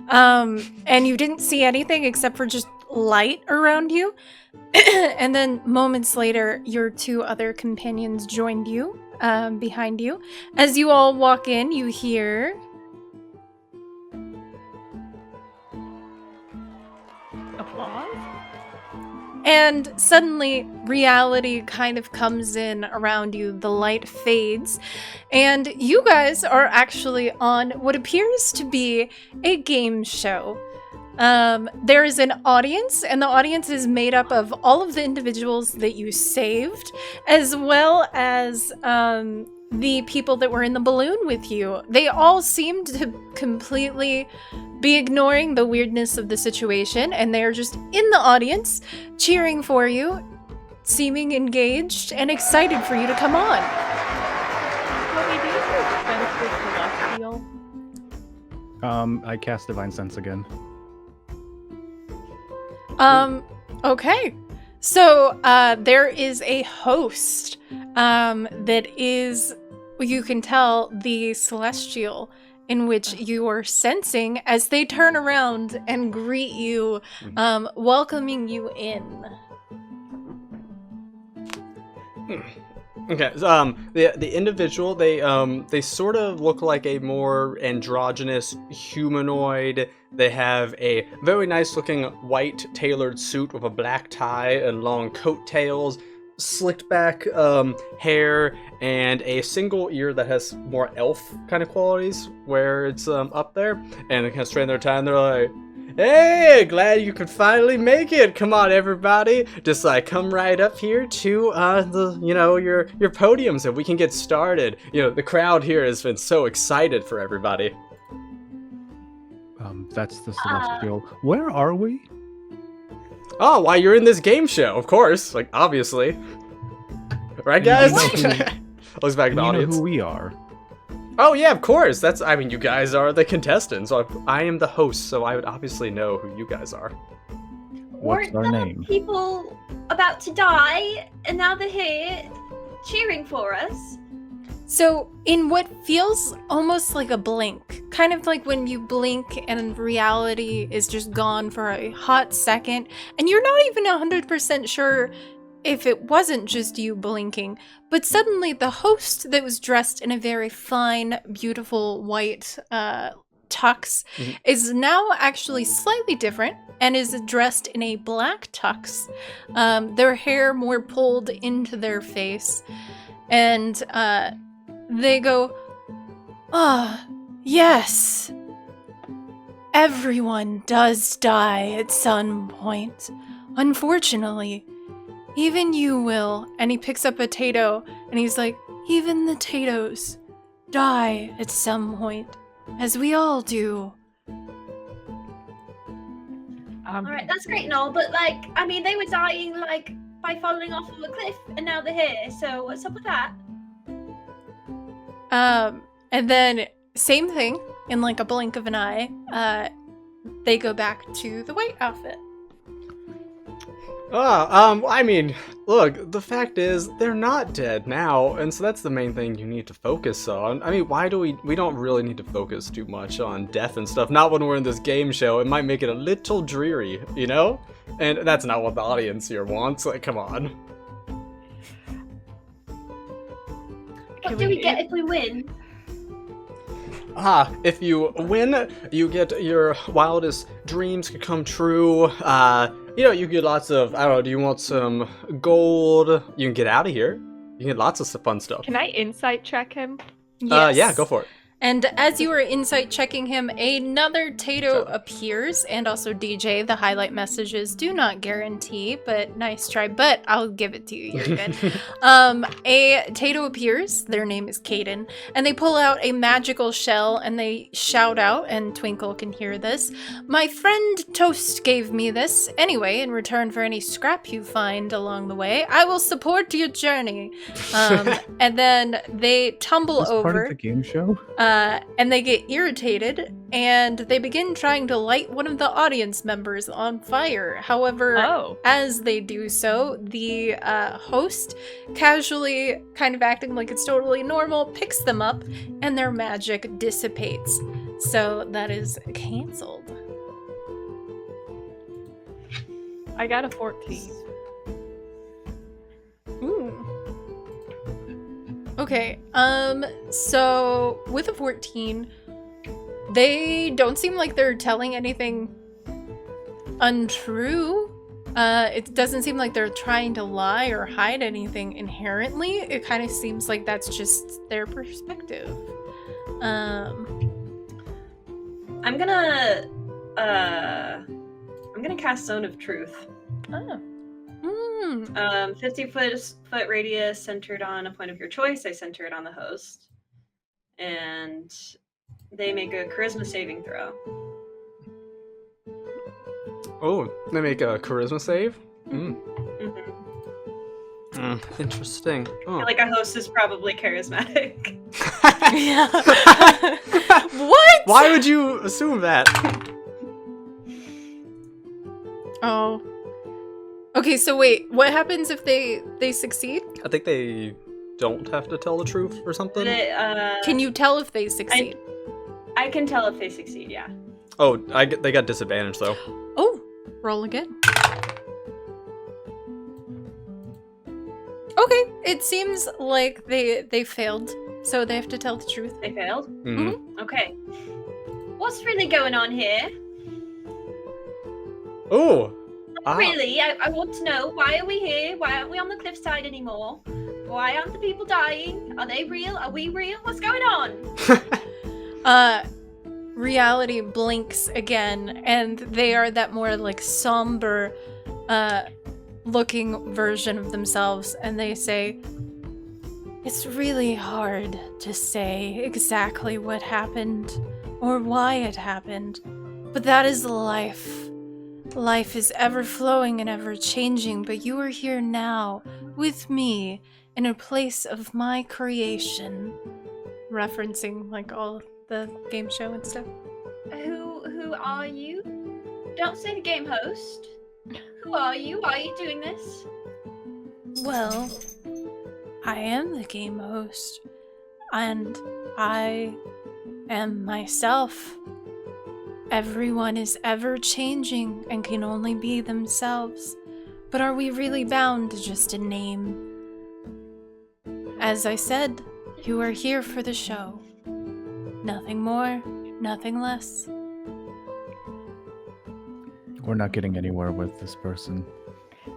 And you didn't see anything except for just light around you. And then moments later, your 2 other companions joined you, behind you. As you all walk in, you hear... Applause. And suddenly, reality kind of comes in around you. The light fades. And you guys are actually on what appears to be a game show. There is an audience, and the audience is made up of all of the individuals that you saved, as well as the people that were in the balloon with you. They all seemed to completely be ignoring the weirdness of the situation, and they're just in the audience, cheering for you, seeming engaged and excited for you to come on. Chloe, do you sense with celestial? I cast Divine Sense again. Okay. So, there is a host, that is, you can tell, the celestial in which you are sensing as they turn around and greet you, welcoming you in. Okay, so, the individual, they sort of look like a more androgynous humanoid. They have a very nice looking white tailored suit with a black tie and long coattails, slicked back hair, and a single ear that has more elf kind of qualities where it's up there. And they kind of straighten their tie and they're like, "Hey, glad you could finally make it. Come on, everybody. Just come right up here to your podiums and we can get started." The crowd here has been so excited for everybody. That's the celestial. Where are we? Oh, why you're in this game show, of course. Obviously. Right, guys? Looks back at the You know audience. who we are. Oh, yeah, of course. You guys are the contestants. I am the host, so I would obviously know who you guys are. What's our name? People about to die, and now they're here cheering for us. So, in what feels almost like a blink, kind of like when you blink and reality is just gone for a hot second, and you're not even 100% sure if it wasn't just you blinking, but suddenly the host that was dressed in a very fine, beautiful white tux is now actually slightly different and is dressed in a black tux. Their hair more pulled into their face, and they go, "Ah, yes. Everyone does die at some point. Unfortunately, even you will." And he picks up a Tato and he's like, "Even the Tatos die at some point, as we all do." Alright, that's great and all, but they were dying by falling off of a cliff, and now they're here, so what's up with that? And then same thing, in a blink of an eye, they go back to the white outfit. Look, the fact is, they're not dead now, and so that's the main thing you need to focus on. Why do we don't really need to focus too much on death and stuff, not when we're in this game show. It might make it a little dreary, And that's not what the audience here wants, come on. What do we get if we win? If you win, you get your wildest dreams can come true. You get lots of, I don't know, do you want some gold? You can get out of here. You get lots of fun stuff. Can I insight check him? Yes. Yeah, go for it. And as you are insight checking him, another Tato appears, and also DJ. The highlight messages do not guarantee, but nice try. But I'll give it to you. You're good. A Tato appears. Their name is Caden, and they pull out a magical shell and they shout out. And Twinkle can hear this. "My friend Toast gave me this. Anyway, in return for any scrap you find along the way, I will support your journey." And then they tumble Is this over. part of the game show? And they get irritated, and they begin trying to light one of the audience members on fire. However, as they do so, the host, casually kind of acting like it's totally normal, picks them up, and their magic dissipates. So that is canceled. I got a 14. Ooh. Okay, so with a 14, they don't seem like they're telling anything untrue. It doesn't seem like they're trying to lie or hide anything inherently. It kind of seems like that's just their perspective. I'm gonna cast Zone of Truth. Oh. 50-foot radius centered on a point of your choice. I center it on the host. And they make a charisma saving throw. Oh, they make a charisma save? Interesting. I feel like a host is probably charismatic. Yeah. What? Why would you assume that? Oh. Okay, so wait, what happens if they succeed? I think they don't have to tell the truth or something. Can you tell if they succeed? I can tell if they succeed, yeah. Oh, they got disadvantage though. Oh, roll again. Okay, it seems like they failed, so they have to tell the truth. They failed? Mm-hmm. Okay. What's really going on here? Oh. Really, I want to know, why are we here? Why aren't we on the cliffside anymore? Why aren't the people dying? Are they real? Are we real? What's going on? Reality blinks again, and they are that more like somber looking version of themselves, and they say, "It's really hard to say exactly what happened or why it happened, but that is life. Life is ever flowing and ever changing, but you are here now with me in a place of my creation." Referencing like all the game show and stuff. Who are you? Don't say the game host. Who are you? Why are you doing this? Well, I am the game host, and I am myself. Everyone is ever changing and can only be themselves. But are we really bound to just a name? As I said, you are here for the show. Nothing more, nothing less. We're not getting anywhere with this person.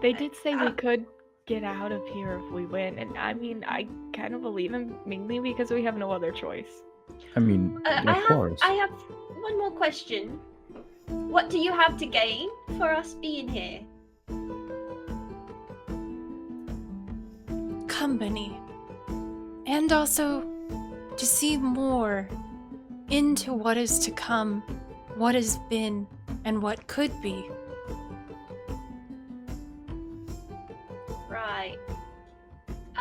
They did say we could get out of here if we win, and I mean, I kind of believe him, mainly because we have no other choice. I mean, of course. I have one more question. What do you have to gain for us being here? Company. And also to see more into what is to come, what has been, and what could be. Right.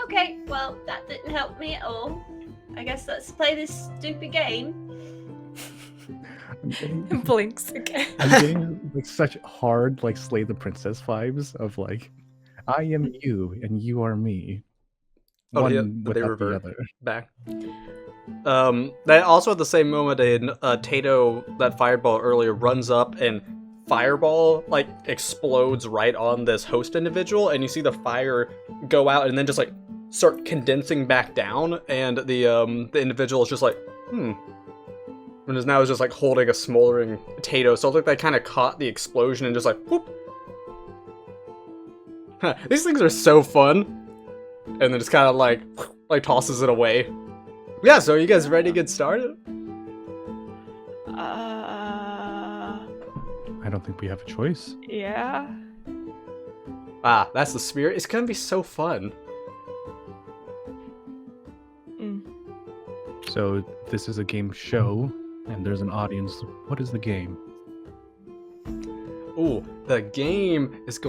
Okay, well, that didn't help me at all. I guess let's play this stupid game. Blinks again. I'm getting like such hard like Slay the Princess vibes of like, I am you and you are me. Oh, One yeah, without they the revert other. back. They also at the same moment, Tato, that fireball earlier, runs up and fireball like explodes right on this host individual, and you see the fire go out and then just like start condensing back down, and the individual is just like, and is now just like holding a smoldering Tato. So it's like they kind of caught the explosion and just like, whoop. These things are so fun. And then just kind of like tosses it away. Yeah, so are you guys ready to get started? I don't think we have a choice. Yeah. Ah, that's the spirit. It's gonna be so fun. So this is a game show, and there's an audience. What is the game? Ooh, the game is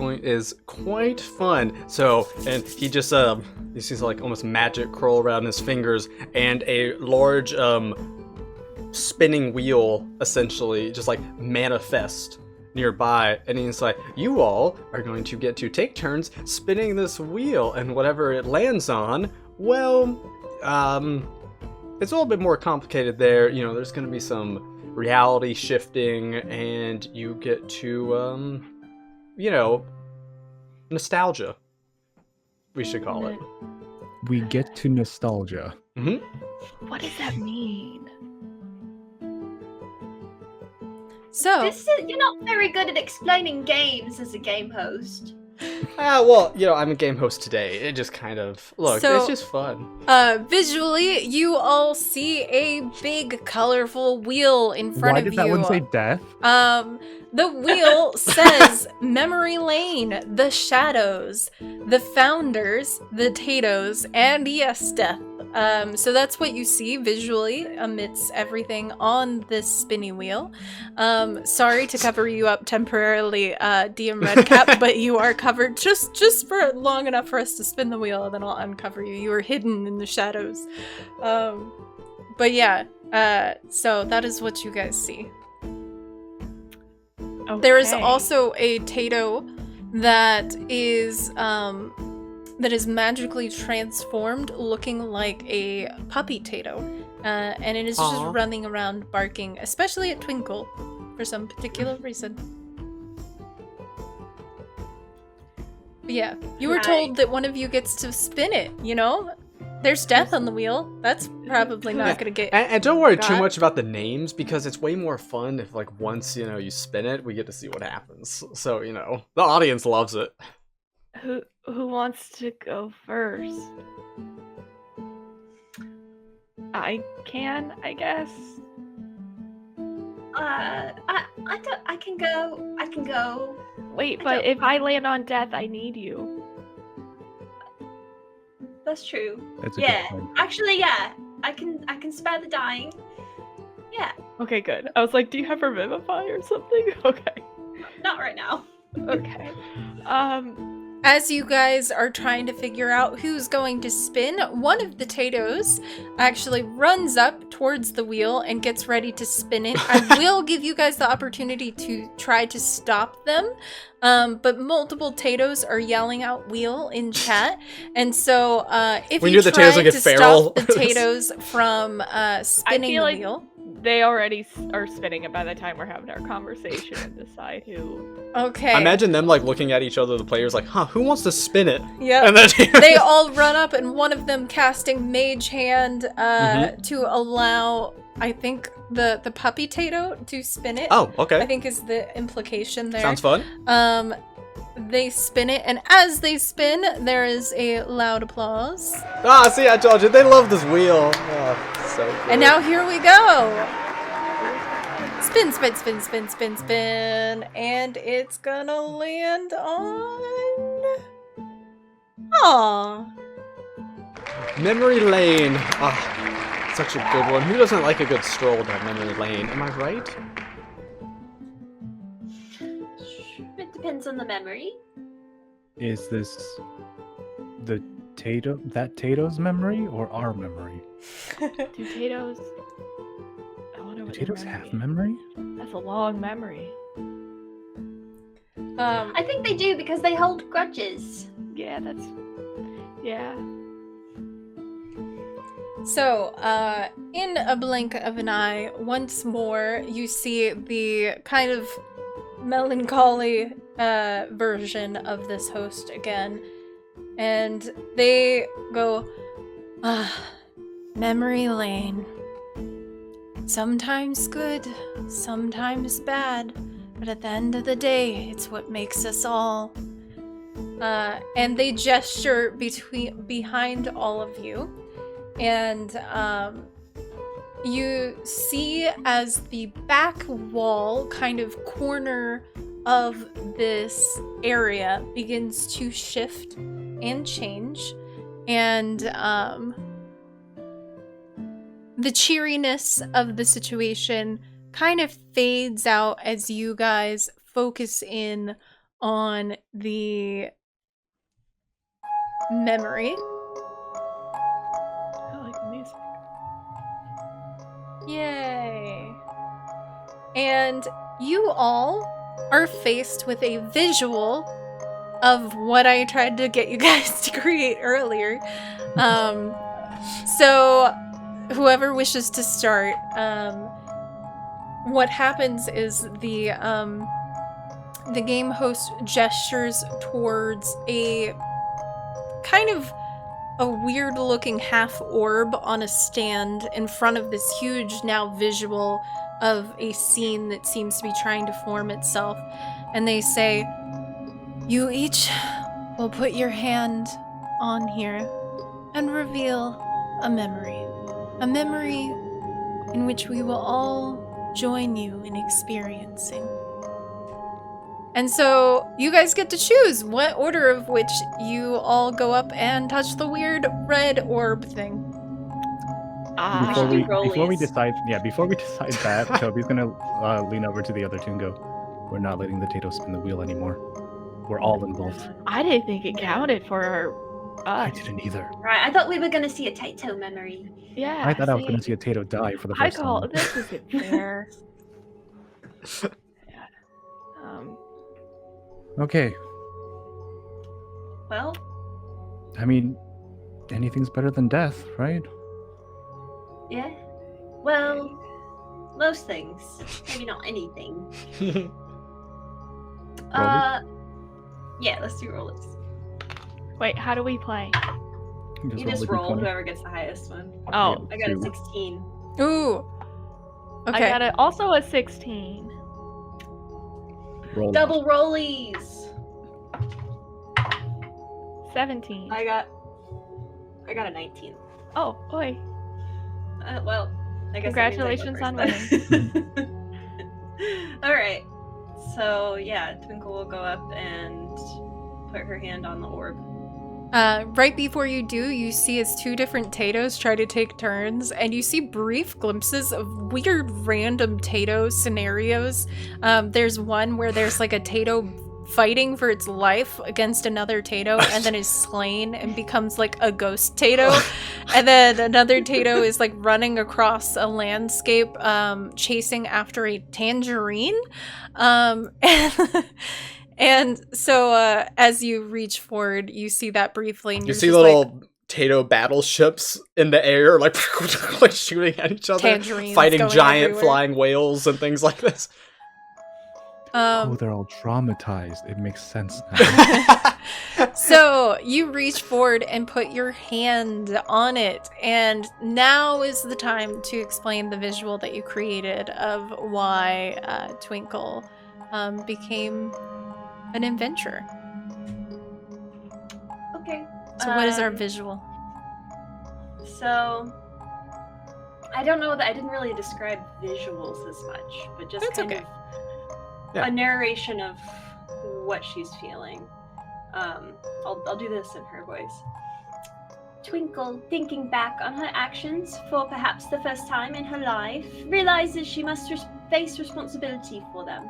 quite fun. So, and he just he sees like almost magic curl around his fingers, and a large spinning wheel essentially just like manifest nearby, and he's like, you all are going to get to take turns spinning this wheel, and whatever it lands on, well, it's a little bit more complicated there. You know, there's going to be some reality shifting, and you get to, you know, nostalgia, we should call it. We get to nostalgia. Mm-hmm. What does that mean? So, You're not very good at explaining games as a game host. Well, you know, I'm a game host today. It just kind of, look, So- it's just fun. visually, you all see a big, colorful wheel in front Why of did you. that one say death? The wheel says Memory Lane, The Shadows, The Founders, The Tatoes, and yes, Death. So that's what you see visually amidst everything on this spinny wheel. Sorry to cover you up temporarily, DM Redcap, but you are covered just for long enough for us to spin the wheel, and then I'll uncover you. You are hidden in the shadows. But yeah, so that is what you guys see. There is Okay. also a Tato that is magically transformed, looking like a puppy Tato, and it is Aw. just running around barking, especially at Twinkle, for some particular reason. But yeah, you were told that one of you gets to spin it. You know, there's death on the wheel. That's probably not gonna get. And don't worry too God. much about the names, because it's way more fun if, like, once, you know, you spin it, we get to see what happens. So, you know, the audience loves it. Who wants to go first? I can, I guess. I can go. I can go. Wait, I but don't if I land on death, I need you. That's true. That's a Yeah. good point. Actually, yeah. I can spare the dying. Yeah. Okay, good. I was like, do you have Revivify or something? Okay. Not right now. Okay. As you guys are trying to figure out who's going to spin, one of the Tatos actually runs up towards the wheel and gets ready to spin it. I will give you guys the opportunity to try to stop them, but multiple Tatos are yelling out "wheel" in chat, and so if We you knew the try Tatos would to get feral. stop the Tatos from spinning feel the like wheel. They already are spinning it by the time we're having our conversation and decide who. Okay. I imagine them, like, looking at each other, the players, like, huh, who wants to spin it? Yep. And then They all run up, and one of them casting Mage Hand to allow, I think, the puppy Tato to spin it. Oh, okay. I think is the implication there. Sounds fun. They spin it, and as they spin, there is a loud applause. Ah, see, I told you, they love this wheel. Oh, so good. And now here we go. Spin, spin, spin, spin, spin, spin, and it's gonna land on. Aww. Memory Lane. Ah, such a good one. Who doesn't like a good stroll down Memory Lane? Am I right? It depends on the memory. Is this the Tato's memory or our memory? Do Tatos? I wonder Do what Tato's their have memory memory? is. That's a long memory. I think they do because they hold grudges. Yeah, that's. Yeah. So, in a blink of an eye, once more, you see the kind of melancholy version of this host again. And they go, memory lane. Sometimes good, sometimes bad, but at the end of the day, it's what makes us all. And they gesture behind all of you. And you see as the back wall kind of corner of this area begins to shift and change, and the cheeriness of the situation kind of fades out as you guys focus in on the memory. I like the music. Yay! And you all are faced with a visual of what I tried to get you guys to create earlier. So whoever wishes to start, what happens is the game host gestures towards a kind of a weird looking half orb on a stand in front of this huge now visual of a scene that seems to be trying to form itself. And they say, you each will put your hand on here and reveal a memory in which we will all join you in experiencing. And so you guys get to choose what order of which you all go up and touch the weird red orb thing. Before should we do decide that, Toby's gonna lean over to the other two and go, "We're not letting the Tato spin the wheel anymore. We're all involved." I didn't think it counted for I us. didn't either. Right, I thought we were gonna see a Tato memory. Yeah. I thought I was see? gonna see a Tato die for the I first call time. this isn't fair. Okay. Well, I mean, anything's better than death, right? yeah. Well, most things. Maybe not anything. Yeah, let's do rollers. Wait, how do we play? You just roll whoever gets the highest one. Oh, I got a 16. Ooh. Okay. I got also a 16. Roll Double rollies. 17. I got a 19. Oh, boy. Well, I guess Congratulations on winning. All right. So yeah, Twinkle will go up and put her hand on the orb. Right before you do, you see as two different Tatos try to take turns, and you see brief glimpses of weird random Tato scenarios. There's one where there's like a Tato fighting for its life against another Tato and then is slain and becomes like a ghost Tato. And then another Tato is like running across a landscape chasing after a tangerine. And so as you reach forward, you see that briefly, and You you're see just little like, Tato battleships in the air, like, like shooting at each other, tangerines fighting going giant everywhere. flying whales and things like this. Oh, they're all traumatized. It makes sense now. So you reach forward and put your hand on it, and now is the time to explain the visual that you created of why Twinkle became an adventurer. Okay. So what is our visual? So I don't know that I didn't really describe visuals as much, but just That's kind okay. of Yeah. a narration of what she's feeling. I'll do this in her voice. Twinkle, thinking back on her actions for perhaps the first time in her life, realizes she must face responsibility for them.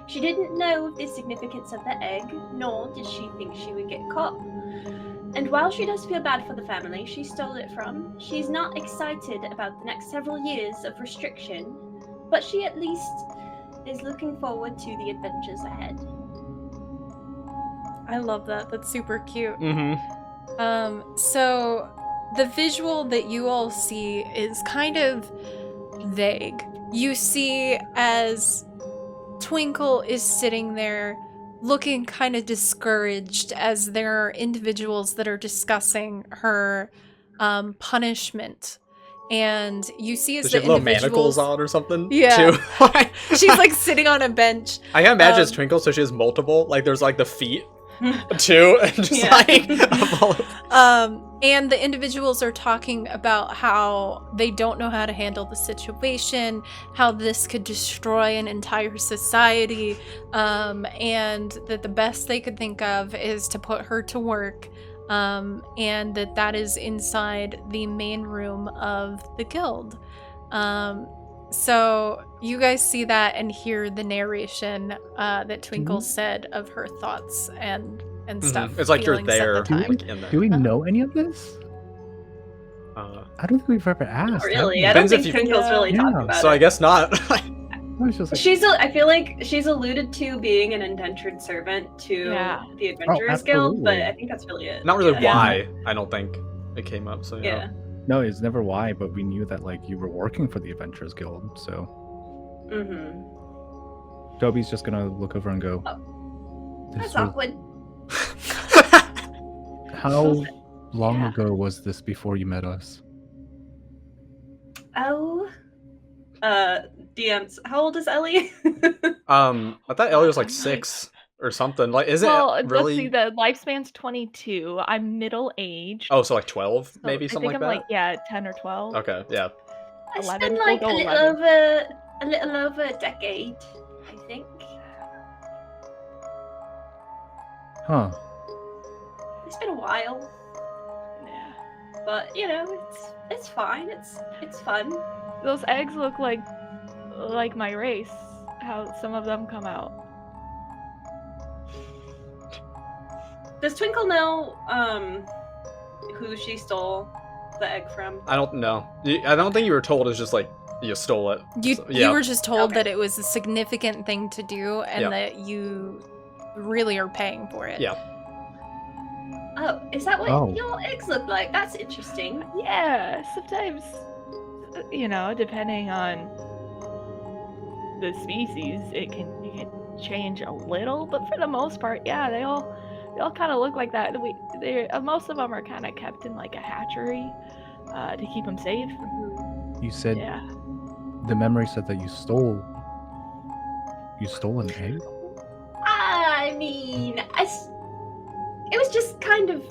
She didn't know of the significance of the egg, nor did she think she would get caught. And while she does feel bad for the family she stole it from, she's not excited about the next several years of restriction, but she at least is looking forward to the adventures ahead. I love that. That's super cute. Mm-hmm. So the visual that you all see is kind of vague. You see as Twinkle is sitting there looking kind of discouraged as there are individuals that are discussing her punishment. And you see as Does she the have little individuals... manacles on or something? Yeah. Too? She's like sitting on a bench. I can imagine it's Twinkle, so she has multiple. Like, there's like the feet, too, and just Yeah. like... And the individuals are talking about how they don't know how to handle the situation, how this could destroy an entire society, and that the best they could think of is to put her to work, and that is inside the main room of the guild. So you guys see that and hear the narration that Twinkle said of her thoughts and stuff. It's like you're feelings at the there. time. Like, in there. Do we know any of this? I don't think we've ever asked. Not have really. we? I don't Depends if think you- Twinkle's really Yeah. talked about So I it. guess not. I was just like, I feel like she's alluded to being an indentured servant to Yeah. the Adventurers Guild, but absolutely. I think that's really it. Not really Yeah. why, I don't think it came up, so Yeah. no, it's never why, but we knew that like you were working for the Adventurers Guild, so Mm-hmm. Toby's just gonna look over and go. That's "This was- awkward. How long Yeah. ago was this before you met us? Oh. DMs. How old is Ellie? I thought Ellie was like I'm 6 or something. Like, is Well, it really? let's see, the lifespan's 22. I'm middle-aged. Oh, so like 12, so maybe I something think like I'm that. like, yeah, 10 or 12. Okay, yeah. It's 11. been We'll like go a little 11. over a decade, I think. Huh. It's been a while, Yeah. but you know, it's fine. It's fun. Those eggs look like my race. How some of them come out. Does Twinkle know who she stole the egg from? I don't know. I don't think you were told. It's just like you stole it. You So, yeah. were just told Okay. that it was a significant thing to do, and Yeah. that you really are paying for it. Yeah. Oh, is that what Oh. your eggs look like? That's interesting. Yeah, sometimes, depending on the species, it can change a little, but for the most part, yeah, they all kind of look like that. Most of them are kind of kept in like a hatchery to keep them safe. You said Yeah. the memory said that you stole an egg? I mean, it was just kind of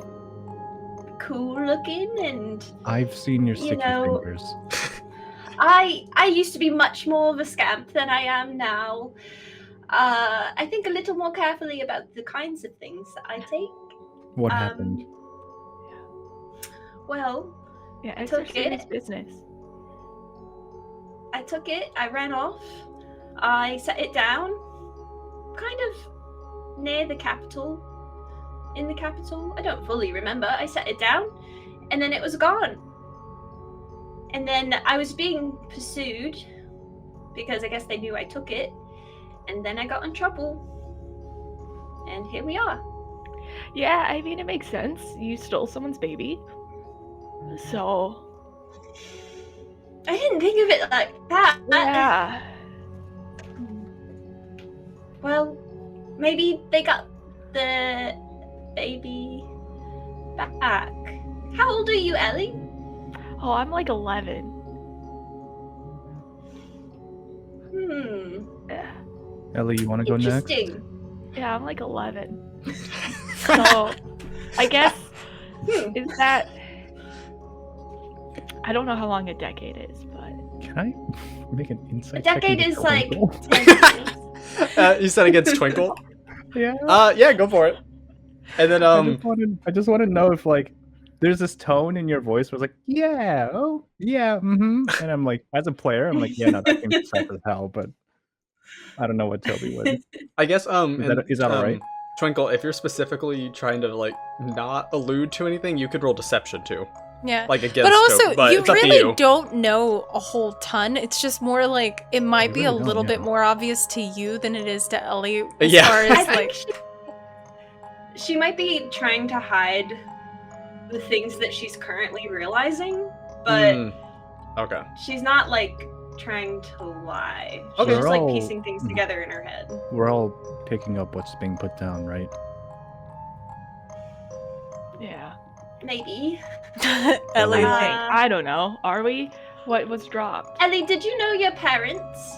cool looking, and I've seen your You sticky know- fingers. I used to be much more of a scamp than I am now. I think a little more carefully about the kinds of things that I take. What happened? Well, Yeah, I it's took serious it. business. I took it, I ran off, I set it down, kind of near the capital. In the capital, I don't fully remember. I set it down, and then it was gone. And then I was being pursued because I guess they knew I took it, and then I got in trouble. And here we are. Yeah, I mean, it makes sense. You stole someone's baby. So, I didn't think of it like that. yeah. Well, maybe they got the baby back. How old are you, Ellie? Oh, I'm like 11. Yeah, Ellie, you want to go next? Interesting. yeah, I'm like 11. So, I guess, is that... I don't know how long a decade is, but... Can I make an insight A check decade into is like Twinkle? 10 years. You said against Twinkle? Yeah. Yeah, go for it. And then I just want to know if like there's this tone in your voice where it's like, yeah, oh yeah, mm-hmm. And I'm like, as a player, I'm like, yeah, no, that seems safe as hell, but I don't know what Toby would. I guess Is that alright? Twinkle, if you're specifically trying to like not allude to anything, you could roll deception too. Yeah. Like against But also, Toby, but you it's up to really you. don't know a whole ton. It's just more like it might I be really a don't, little bit yeah. more obvious to you than it is to Ellie. As Yeah. far I as think like, she might be trying to hide the things that she's currently realizing, but Okay. she's not like trying to lie. She's Okay. just like We're all- piecing things together in her head. We're all picking up what's being put down, right? Yeah. Maybe. Ellie, Uh, like, I don't know. Are we? What was dropped? Ellie, did you know your parents?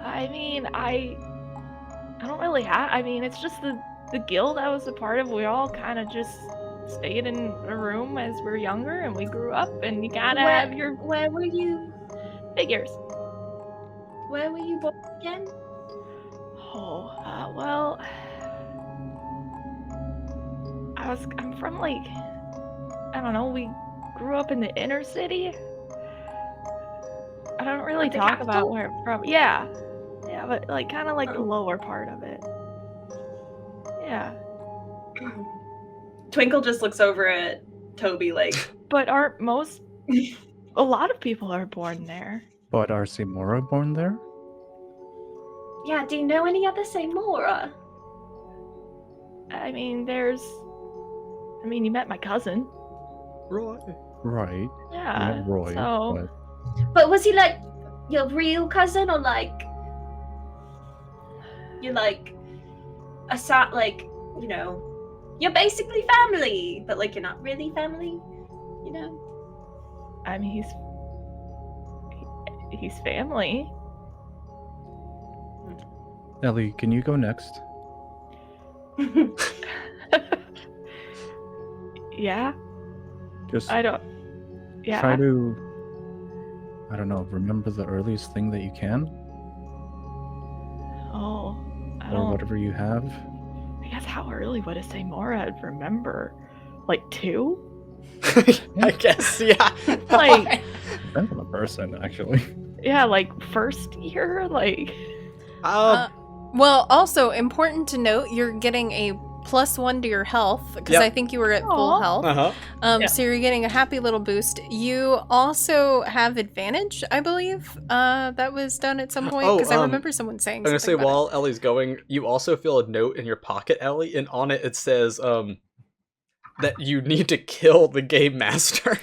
I mean, I don't really have... I mean, it's just the guild I was a part of. We all kind of just stayed in a room as we're younger, and we grew up, and you gotta have your Where were you? figures. Where were you born again? Oh, well, I'm from like, I don't know, we grew up in the inner city. I don't really The talk about capital? where I'm from. Yeah, but like kind of like the Oh. lower part of it. Yeah, Twinkle just looks over at Toby like, but aren't a lot of people are born there. But are Simora born there? yeah, do you know any other Samora? I mean, you met my cousin. Roy. Right. Yeah, Not Roy. so But was he like your real cousin, or like you're like a sort, like, you know, you're basically family, but like you're not really family, you know? I mean, he's family. but Ellie, can you go next? Yeah, Just I don't. Yeah. try to, I don't know, remember the earliest thing that you can, Oh, I or don't. whatever you have. I guess how early would a Samora remember? Like 2? I guess, yeah. Like, Depends on the person, actually. yeah, like first year? Like, um, well, also important to note, you're getting a +1 to your health, because Yep. I think you were at full Aw. health. Uh-huh. Yeah. So you're getting a happy little boost. You also have advantage, I believe. That was done at some point, Oh, because I remember someone saying I'm gonna say something about while Ellie's going, you also feel a note in your pocket, Ellie, and on it says that you need to kill the game master.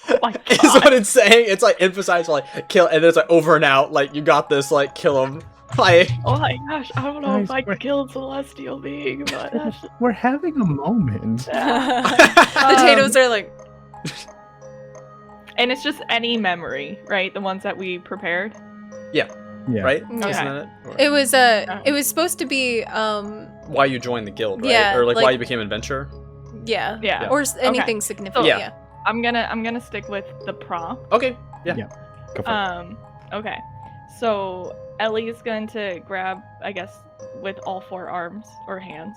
Oh my Is god. what it's saying. It's like emphasized like kill, and then it's like over and out. Like you got this. Like kill him. Like Oh my gosh, I don't know if Guys, I we're- killed Celestial Being, but that's just... We're having a moment. it. The potatoes are like, And it's just any memory, right? The ones that we prepared. Yeah. right? Yeah. Isn't it? Or it was supposed to be, why you joined the guild, right? Yeah, Or like why like- you became adventurer. yeah. Yeah. Or anything significant, Yeah. yeah. I'm gonna stick with the prompt. Okay. Go for it. Okay. So Ellie's going to grab, I guess, with all 4 arms or hands,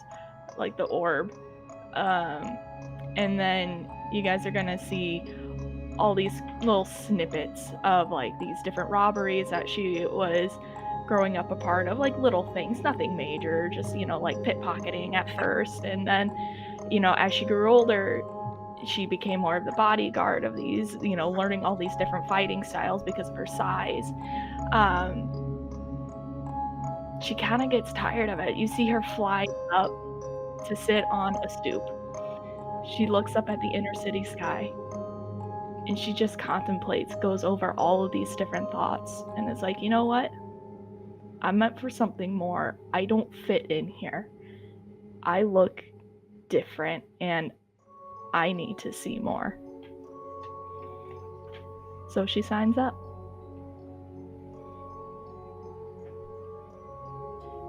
like the orb. And then you guys are gonna see all these little snippets of like these different robberies that she was growing up a part of, like little things, nothing major, just, you know, like pickpocketing at first. And then, you know, as she grew older, she became more of the bodyguard of these, you know, learning all these different fighting styles because of her size. She kind of gets tired of it. You see her fly up to sit on a stoop. She looks up at the inner city sky and she just contemplates, goes over all of these different thoughts, and is like, you know what? I'm meant for something more. I don't fit in here. I look different and I need to see more. So she signs up.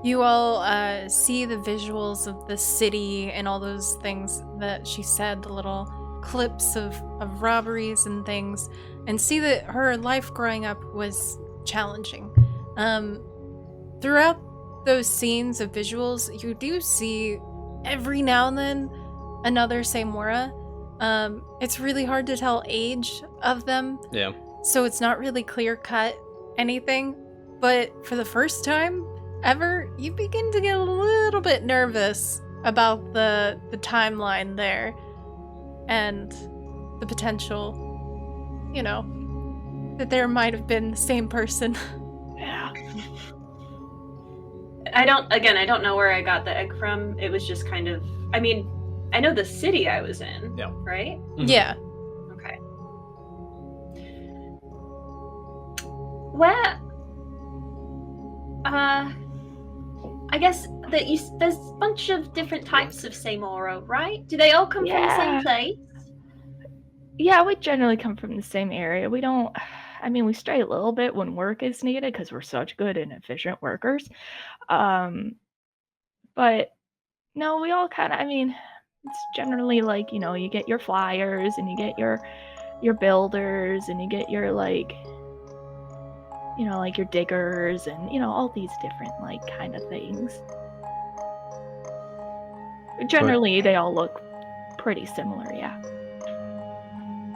You all see the visuals of the city and all those things that she said, the little clips of robberies and things, and see that her life growing up was challenging. Throughout those scenes of visuals, you do see every now and then another Samora. It's really hard to tell age of them, Yeah. so it's not really clear cut anything. But for the first time ever, you begin to get a little bit nervous about the timeline there and the potential, you know, that there might have been the same person. Yeah. I don't know where I got the egg from. It was just kind of, I mean, I know the city I was in, Yeah. right? Mhm. Yeah. Okay. Where, I guess that there's a bunch of different types of Samora, right? Do they all come from the Yeah. same place? Yeah, we generally come from the same area. We don't, I mean, we stray a little bit when work is needed because we're such good and efficient workers. But no, we all kind of, I mean, it's generally like, you know, you get your flyers and you get your builders and you get your like, you know, like your diggers and, you know, all these different like kind of things. Generally, they all look pretty similar, yeah.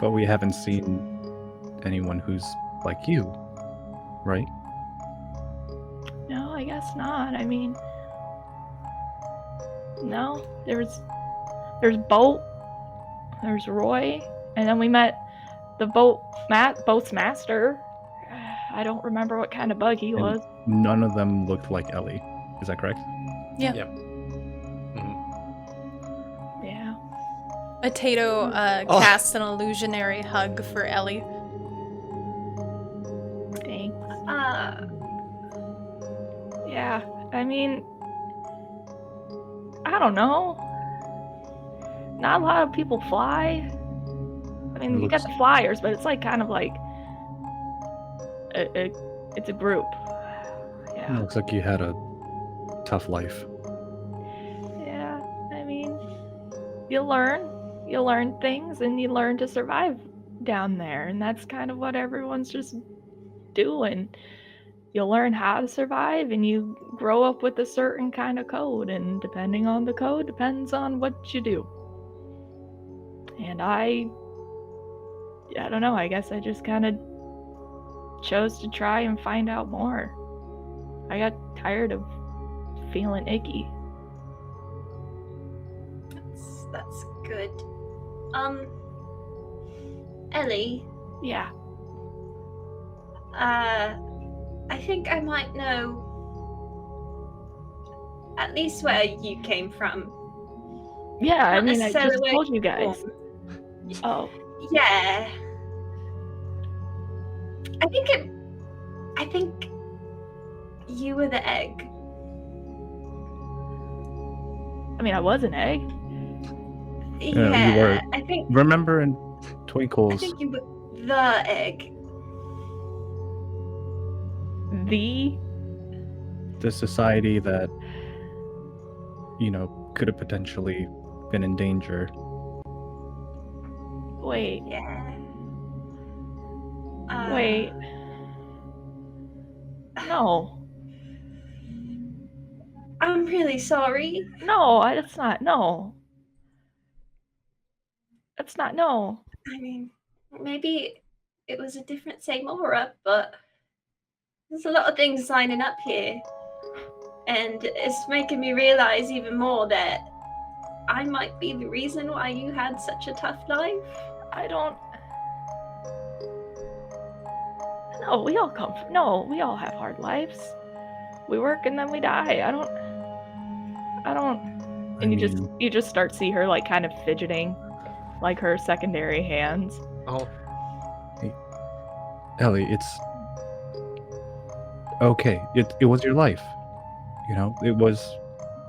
But we haven't seen anyone who's like you, right? No, I guess not. I mean, no. There's Boat, there's Roy, and then we met the boat's master. I don't remember what kind of bug he And was. none of them looked like Ellie. Is that correct? Yeah. Yeah. Mhm. Yeah. Tato Oh. casts an illusionary hug for Ellie. Thanks. Yeah. I mean, I don't know. Not a lot of people fly. I mean, you got the flyers, but it's like kind of like it's a group. Yeah. Looks like you had a tough life. Yeah. I mean, you learn things and you learn to survive down there, and that's kind of what everyone's just doing. You learn how to survive and you grow up with a certain kind of code, and depending on the code depends on what you do. And I don't know, I guess I just kind of chose to try and find out more. I got tired of feeling icky. That's good. Ellie, Yeah. I think I might know at least where you came from. Yeah, I Not mean, I necessarily just where told you you were guys. born. Oh, Yeah. I think you were the egg. I mean, I was an egg. Yeah, you were. I think Remember in Twinkle's you were the egg. the society that, could have potentially been in danger. Wait, Yeah. wait. No. I'm really sorry. No, it's not. No. It's not. No. I mean, maybe it was a different same aura, but there's a lot of things lining up here. And it's making me realize even more that I might be the reason why you had such a tough life. I don't. No, we all come from. No, we all have hard lives. We work and then we die. I don't. And you just start see her like kind of fidgeting, like her secondary hands. Oh, Ellie, it's okay. It was your life. It was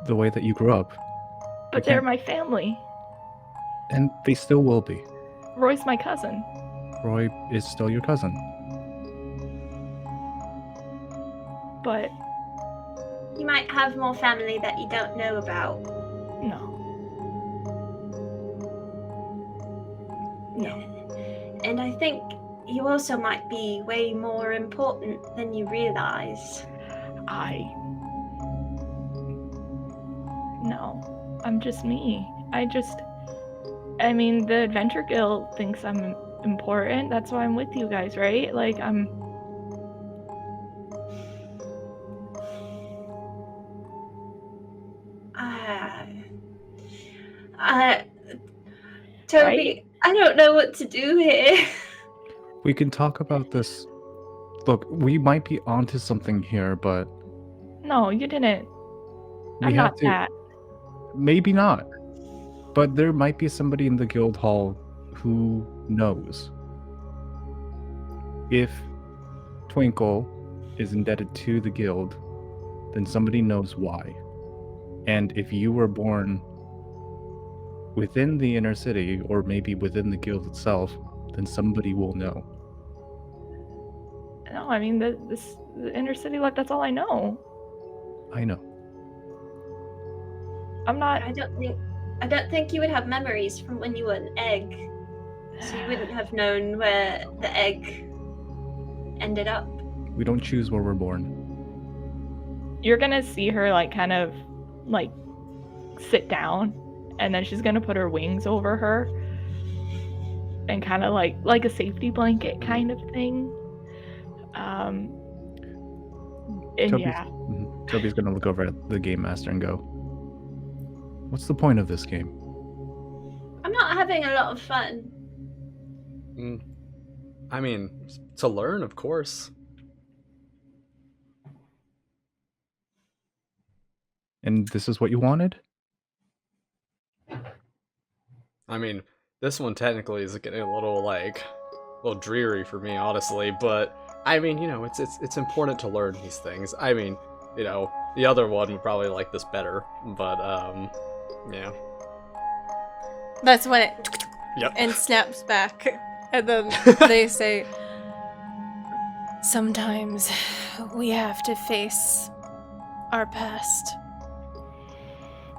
the way that you grew up. But they're my family. And they still will be. Roy's my cousin. Roy is still your cousin. But You might have more family that you don't know about. no. And I think you also might be way more important than you realize. No. I'm just me. I mean, the Adventure Guild thinks I'm important. That's why I'm with you guys, right? Like, Toby, Right? I don't know what to do here. We can talk about this. Look, we might be onto something here, but No, you didn't. we I'm have not to. that. Maybe not. But there might be somebody in the guild hall who knows. If Twinkle is indebted to the guild, then somebody knows why. And if you were born within the inner city, or maybe within the guild itself, then somebody will know. No, I mean, the inner city life, that's all I know. I know. I'm not. I don't think you would have memories from when you were an egg. So you wouldn't have known where the egg ended up. We don't choose where we're born. You're gonna see her, like, kind of, like, sit down, and then she's gonna put her wings over her, and kind of like a safety blanket kind of thing. And yeah. Toby's gonna look over at the game master and go, "What's the point of this game?" I'm not having a lot of fun. I mean, to learn, of course. And this is what you wanted? I mean, this one technically is getting a little dreary for me, honestly. But I mean, it's important to learn these things. I mean, the other one would probably like this better, but yeah. That's when it Yep. and snaps back. And then they say, sometimes we have to face our past.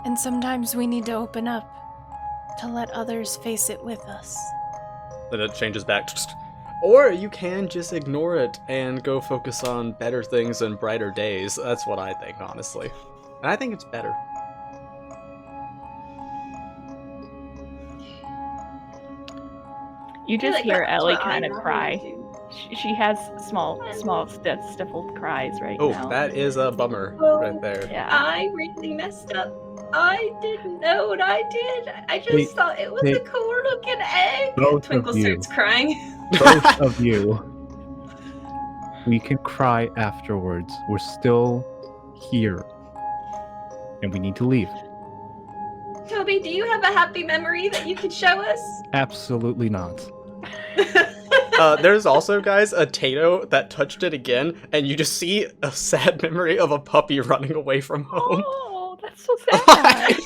And sometimes we need to open up to let others face it with us. Then it changes back. Or you can just ignore it and go focus on better things and brighter days. That's what I think, honestly. And I think it's better. You I feel just like hear that's Ellie what I kind of normally cry. do. She has small stifled cries right Oh, now. that is a bummer Oh, right there. Yeah. I really messed up. I didn't know what I did. I just Hey, thought it was hey, a cool looking egg. both Twinkle of you. starts crying. Both of you. We can cry afterwards. We're still here. And we need to leave. Toby, do you have a happy memory that you could show us? Absolutely not. There's also, guys, a Tato that touched it again, and you just see a sad memory of a puppy running away from home. Oh, that's so sad.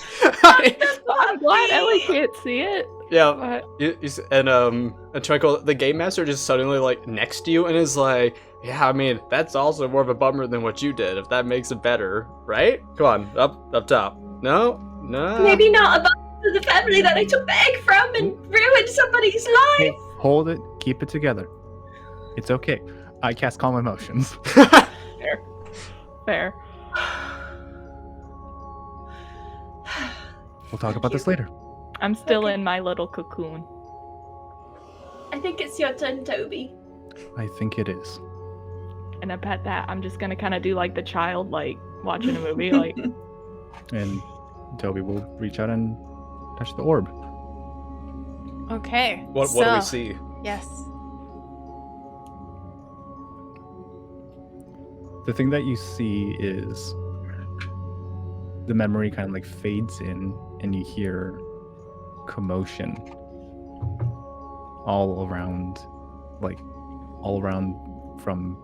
Well, I'm glad Ellie Puppy! can't see it. Yeah, But and Twinkle, the game master just suddenly like next to you and is like, yeah, I mean that's also more of a bummer than what you did. If that makes it better, right? Come on, up top. No. Maybe not a bummer to the family that I took the egg from and ruined somebody's life. Hey, hold it. Keep it together. It's okay. I cast Calm Emotions. fair. We'll talk about this later. I'm still Okay. in my little cocoon. I think it's your turn, Toby. I think it is. And I bet that I'm just gonna kind of do like the child, like watching a movie, like And Toby will reach out and touch the orb. Okay. What do we see? Yes. The thing that you see is the memory kind of like fades in, and you hear commotion all around from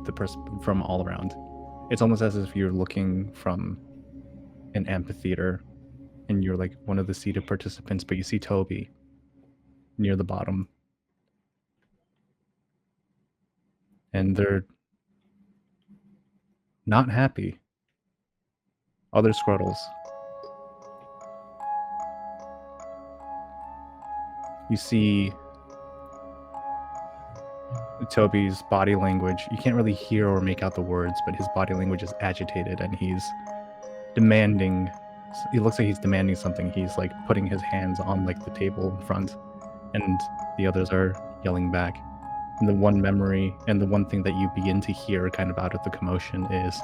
the person from all around. It's almost as if you're looking from an amphitheater and you're like one of the seated participants, but you see Toby near the bottom. And they're not happy. Other Squirtles. You see Toby's body language. You can't really hear or make out the words, but his body language is agitated and he's demanding. It looks like he's demanding something. He's like putting his hands on like the table in front, and the others are yelling back. And the one memory and the one thing that you begin to hear kind of out of the commotion is,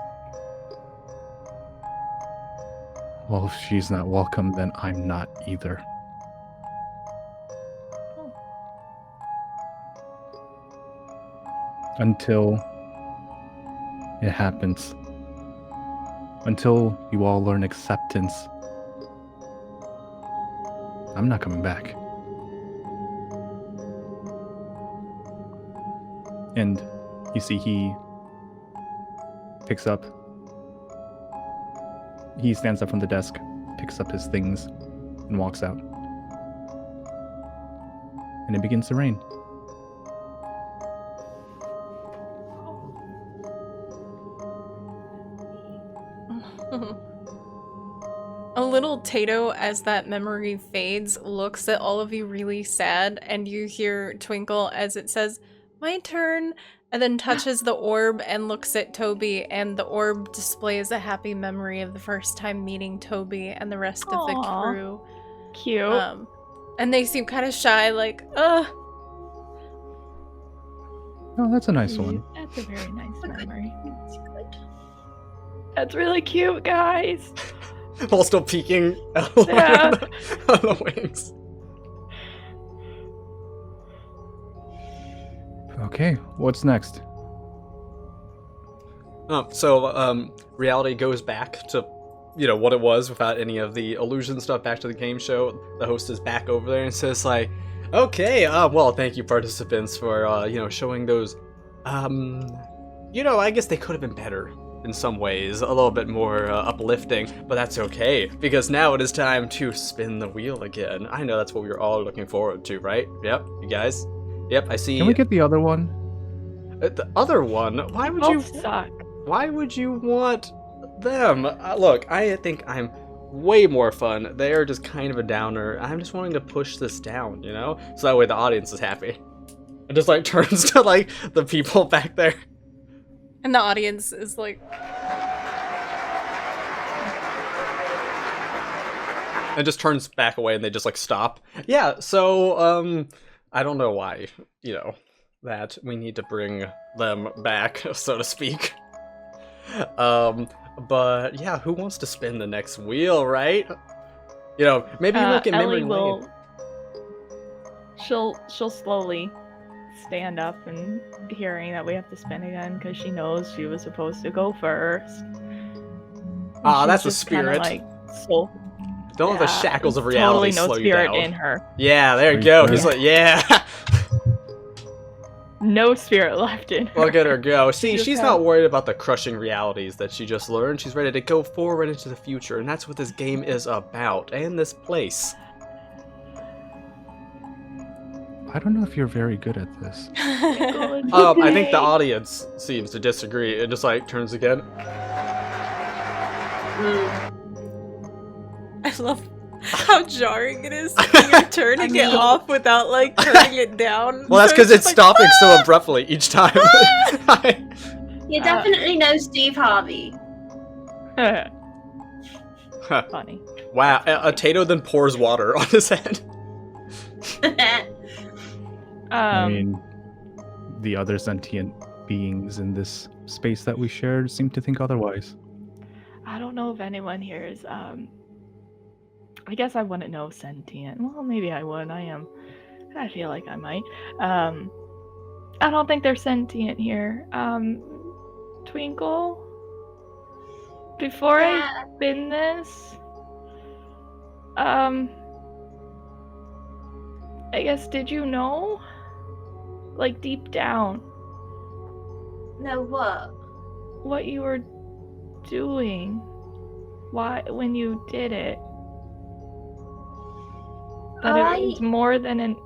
well, if she's not welcome, then I'm not either. Until it happens. Until you all learn acceptance, I'm not coming back. And you see he stands up from the desk, picks up his things, and walks out. And it begins to rain. A little Tato, as that memory fades, looks at all of you really sad, and you hear Twinkle as it says, "My turn," and then touches the orb and looks at Toby, and the orb displays a happy memory of the first time meeting Toby and the rest of the Aw. crew. cute. And they seem kind of shy, like, ugh. Oh, that's a nice one. That's a very nice Look, memory. It's good. That's really cute, guys. While still peeking out Yeah. on the wings. Okay, what's next? Reality goes back to, what it was without any of the illusion stuff, back to the game show. The host is back over there and says like, okay, well, thank you participants for, showing those, I guess they could have been better in some ways, a little bit more uplifting, but that's okay, because now it is time to spin the wheel again. I know that's what we were all looking forward to, right? Yep, you guys? Yep, I see. Can we get the other one? The other one? Why would you... Both suck. Why would you want them? Look, I think I'm way more fun. They are just kind of a downer. I'm just wanting to push this down, So that way the audience is happy. It just, turns to, the people back there. And the audience is like, And just turns back away and they just, stop. Yeah, so, I don't know why, that we need to bring them back, so to speak. But yeah, who wants to spin the next wheel, right? You know, maybe we won't get Ellie memory will. lane. She'll slowly stand up and hearing that we have to spin again because she knows she was supposed to go first. Ah, She's that's the just kinda, spirit. like, so Don't let the yeah, shackles of there's reality totally no slow you spirit down. in her. Yeah, there you Free go. spirit. He's like, yeah. No spirit left in her. Look at her go. See, just she's has- not worried about the crushing realities that she just learned. She's ready to go forward into the future, and that's what this game is about, and this place. I don't know if you're very good at this. Good I think the day. audience seems to disagree. It just like turns again. I love how jarring it is when you're turning it off without like turning it down. Well, that's So because it's just like, stopping so abruptly each time. You definitely know Steve Harvey. Funny. Wow, a Tato then pours water on his head. I mean, the other sentient beings in this space that we shared seem to think otherwise. I don't know if anyone here is. I guess I wouldn't know sentient. Well, maybe I would. I feel like I might. I don't think they're sentient here. Twinkle. Before I spin this, I guess did you know? Like deep down, No, what? what you were doing? Why when you did it? That it was more than an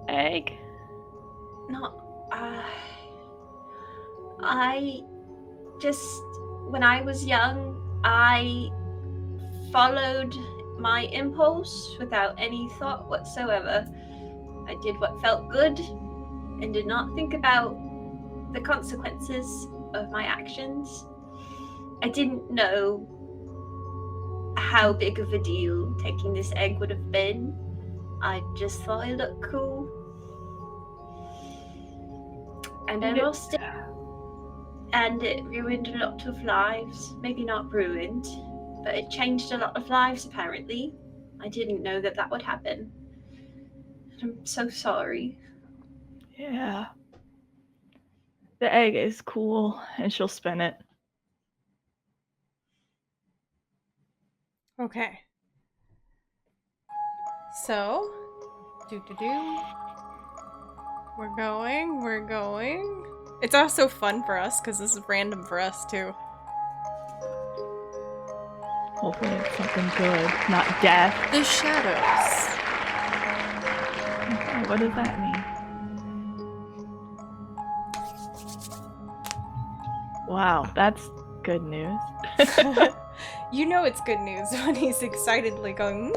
egg? Not. I just, when I was young, I followed my impulse without any thought whatsoever. I did what felt good and did not think about the consequences of my actions. I didn't know how big of a deal taking this egg would have been. I just thought it looked cool. And I lost it. And it ruined a lot of lives. Maybe not ruined, but it changed a lot of lives apparently. I didn't know that that would happen. I'm so sorry. Yeah. The egg is cool, and she'll spin it. Okay. So, we're going. It's also fun for us because this is random for us too. Hopefully it's something good, not death. The shadows. Okay, what does that mean? Wow, that's good news. You know it's good news when he's excitedly going,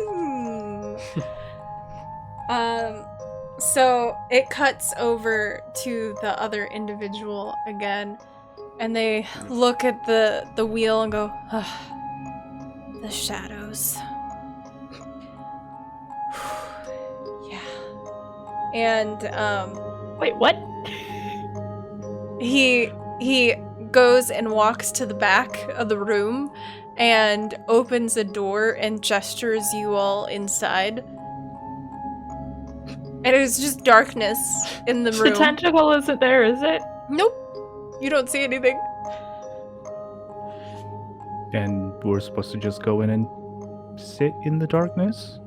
So it cuts over to the other individual again, and they look at the wheel and go, the shadows. Yeah. And Wait, what? he goes and walks to the back of the room and opens a door and gestures you all inside. And it's just darkness in the The room. tentacle isn't there, is it? Nope. You don't see anything. And we're supposed to just go in and sit in the darkness?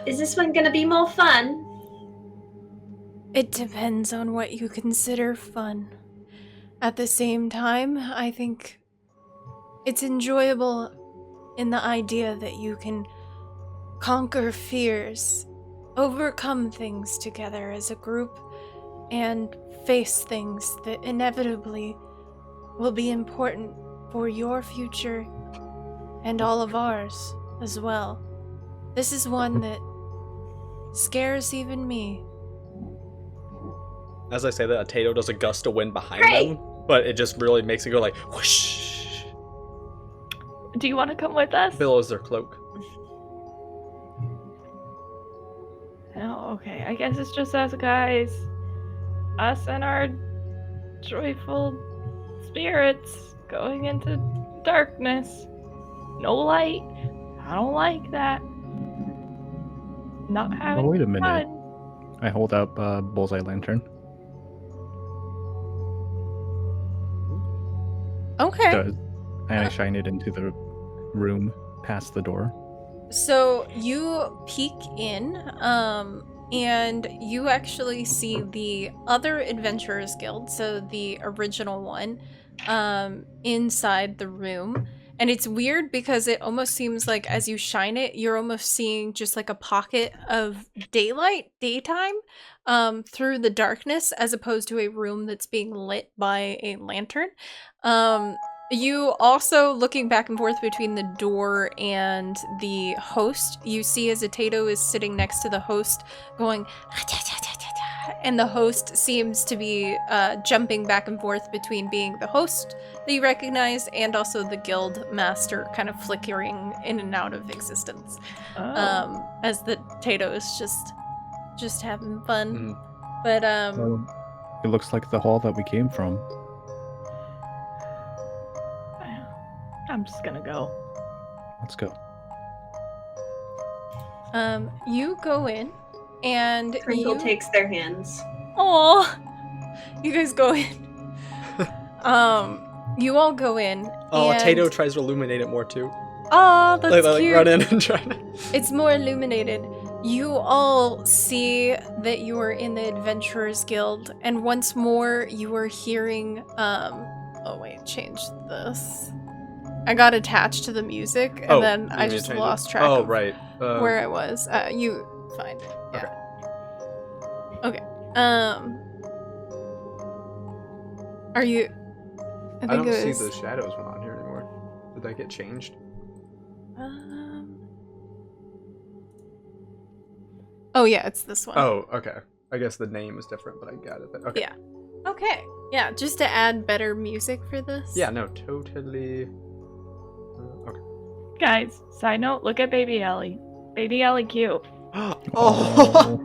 Is this one gonna be more fun? It depends on what you consider fun. At the same time, I think it's enjoyable in the idea that you can conquer fears, overcome things together as a group, and face things that inevitably will be important for your future and all of ours as well. This is one that scares even me. As I say that, a Tato does a gust of wind behind Great. them, but it just really makes it go like whoosh. Do you want to come with us? Billows their cloak. Oh, okay. I guess it's just us guys. us and our joyful spirits going into darkness. No light. I don't like that. Not having wait a minute. fun. I hold up Bullseye Lantern. Okay. And I shine it into the room past the door. So you peek in, and you actually see the other Adventurers Guild, so the original one, inside the room. And it's weird because it almost seems like as you shine it, you're almost seeing just like a pocket of daytime, through the darkness, as opposed to a room that's being lit by a lantern. You also, looking back and forth between the door and the host, you see as Atato is sitting next to the host going, and the host seems to be jumping back and forth between being the host that you recognize and also the guild master kind of flickering in and out of existence. As the Tato is just having fun. But Well, it looks like the hall that we came from. I'm just gonna go. Let's go. you go in and Crinkle takes their hands. Aw, you guys go in. You all go in. Oh, and... Tato tries to illuminate it more too. Oh, that's like cute. run in and try to... It's more illuminated. You all see that you are in the Adventurers Guild, and once more you are hearing, oh wait, change this. I got attached to the music, and then I just lost track of right. where I was. You find it, yeah. Okay. Are you... I don't see the shadows one on here anymore. Did that get changed? Oh yeah, it's this one. Oh, okay. I guess the name is different, but I got it. Okay. Yeah. Okay. Yeah, just to add better music for this. Yeah, no, totally. Okay. Guys, side note, look at Baby Ellie. Baby Ellie cute. Oh.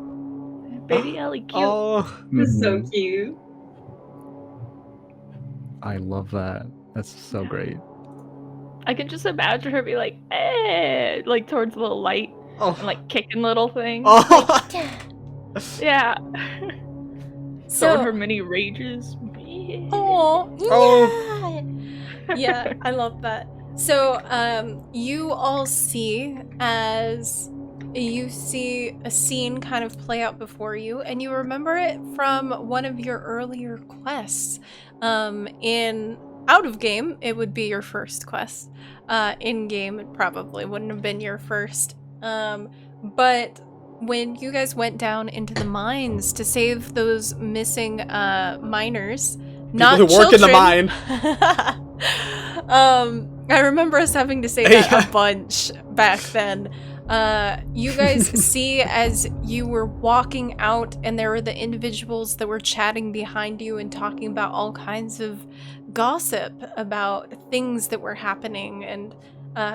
Baby Ellie cute. Oh. This is so cute. I love that. That's so great. I can just imagine her be like, eh, like towards the little light Oh. and like kicking little things. Oh. Yeah. So her mini rages. Oh. Yeah, I love that. So, you all see as you see a scene kind of play out before you, and you remember it from one of your earlier quests. In out of game, it would be your first quest. In game, it probably wouldn't have been your first. But when you guys went down into the mines to save those missing miners, not people who work in the mine. I remember us having to say that a bunch back then. You guys see as you were walking out, and there were the individuals that were chatting behind you and talking about all kinds of gossip about things that were happening and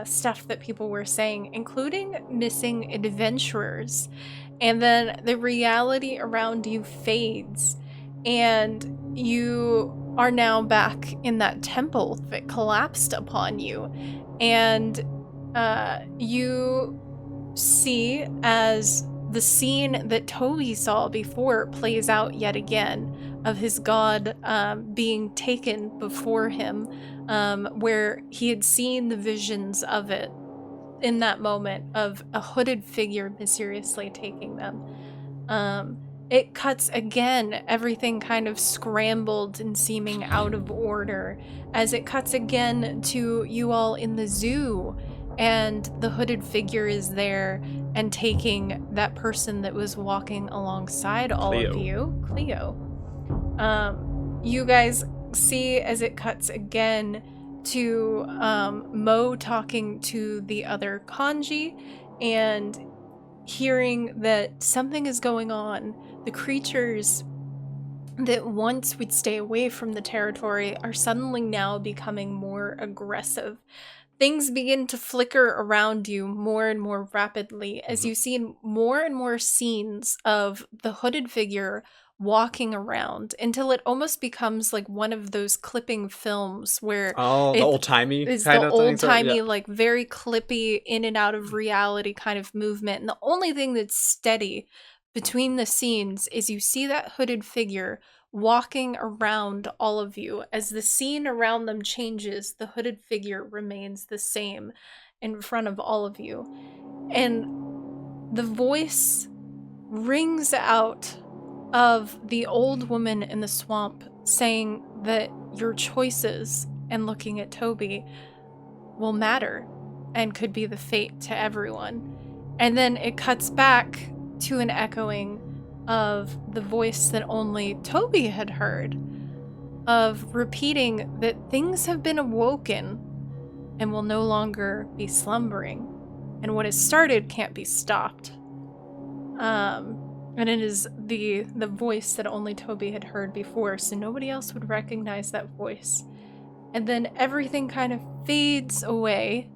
stuff that people were saying, including missing adventurers. And then the reality around you fades, and you are now back in that temple that collapsed upon you. And you see as the scene that Toby saw before plays out yet again, of his god being taken before him, where he had seen the visions of it in that moment of a hooded figure mysteriously taking them. It cuts again, everything kind of scrambled and seeming out of order, as it cuts again to you all in the zoo, and the hooded figure is there and taking that person that was walking alongside all of you, Cleo. You guys see as it cuts again to Mo talking to the other kanji and hearing that something is going on. The creatures that once would stay away from the territory are suddenly now becoming more aggressive. Things begin to flicker around you more and more rapidly as you see more and more scenes of the hooded figure walking around until it almost becomes like one of those clipping films where Oh, the it old timey is kind the of things. old-timey, like very clippy in and out of reality kind of movement. And the only thing that's steady between the scenes is you see that hooded figure walking around all of you. As the scene around them changes, the hooded figure remains the same in front of all of you. And the voice rings out of the old woman in the swamp saying that your choices, and looking at Toby, will matter and could be the fate to everyone. And then it cuts back to an echoing of the voice that only Toby had heard, of repeating that things have been awoken and will no longer be slumbering, and what has started can't be stopped. And it is the voice that only Toby had heard before, so nobody else would recognize that voice. And then everything kind of fades away,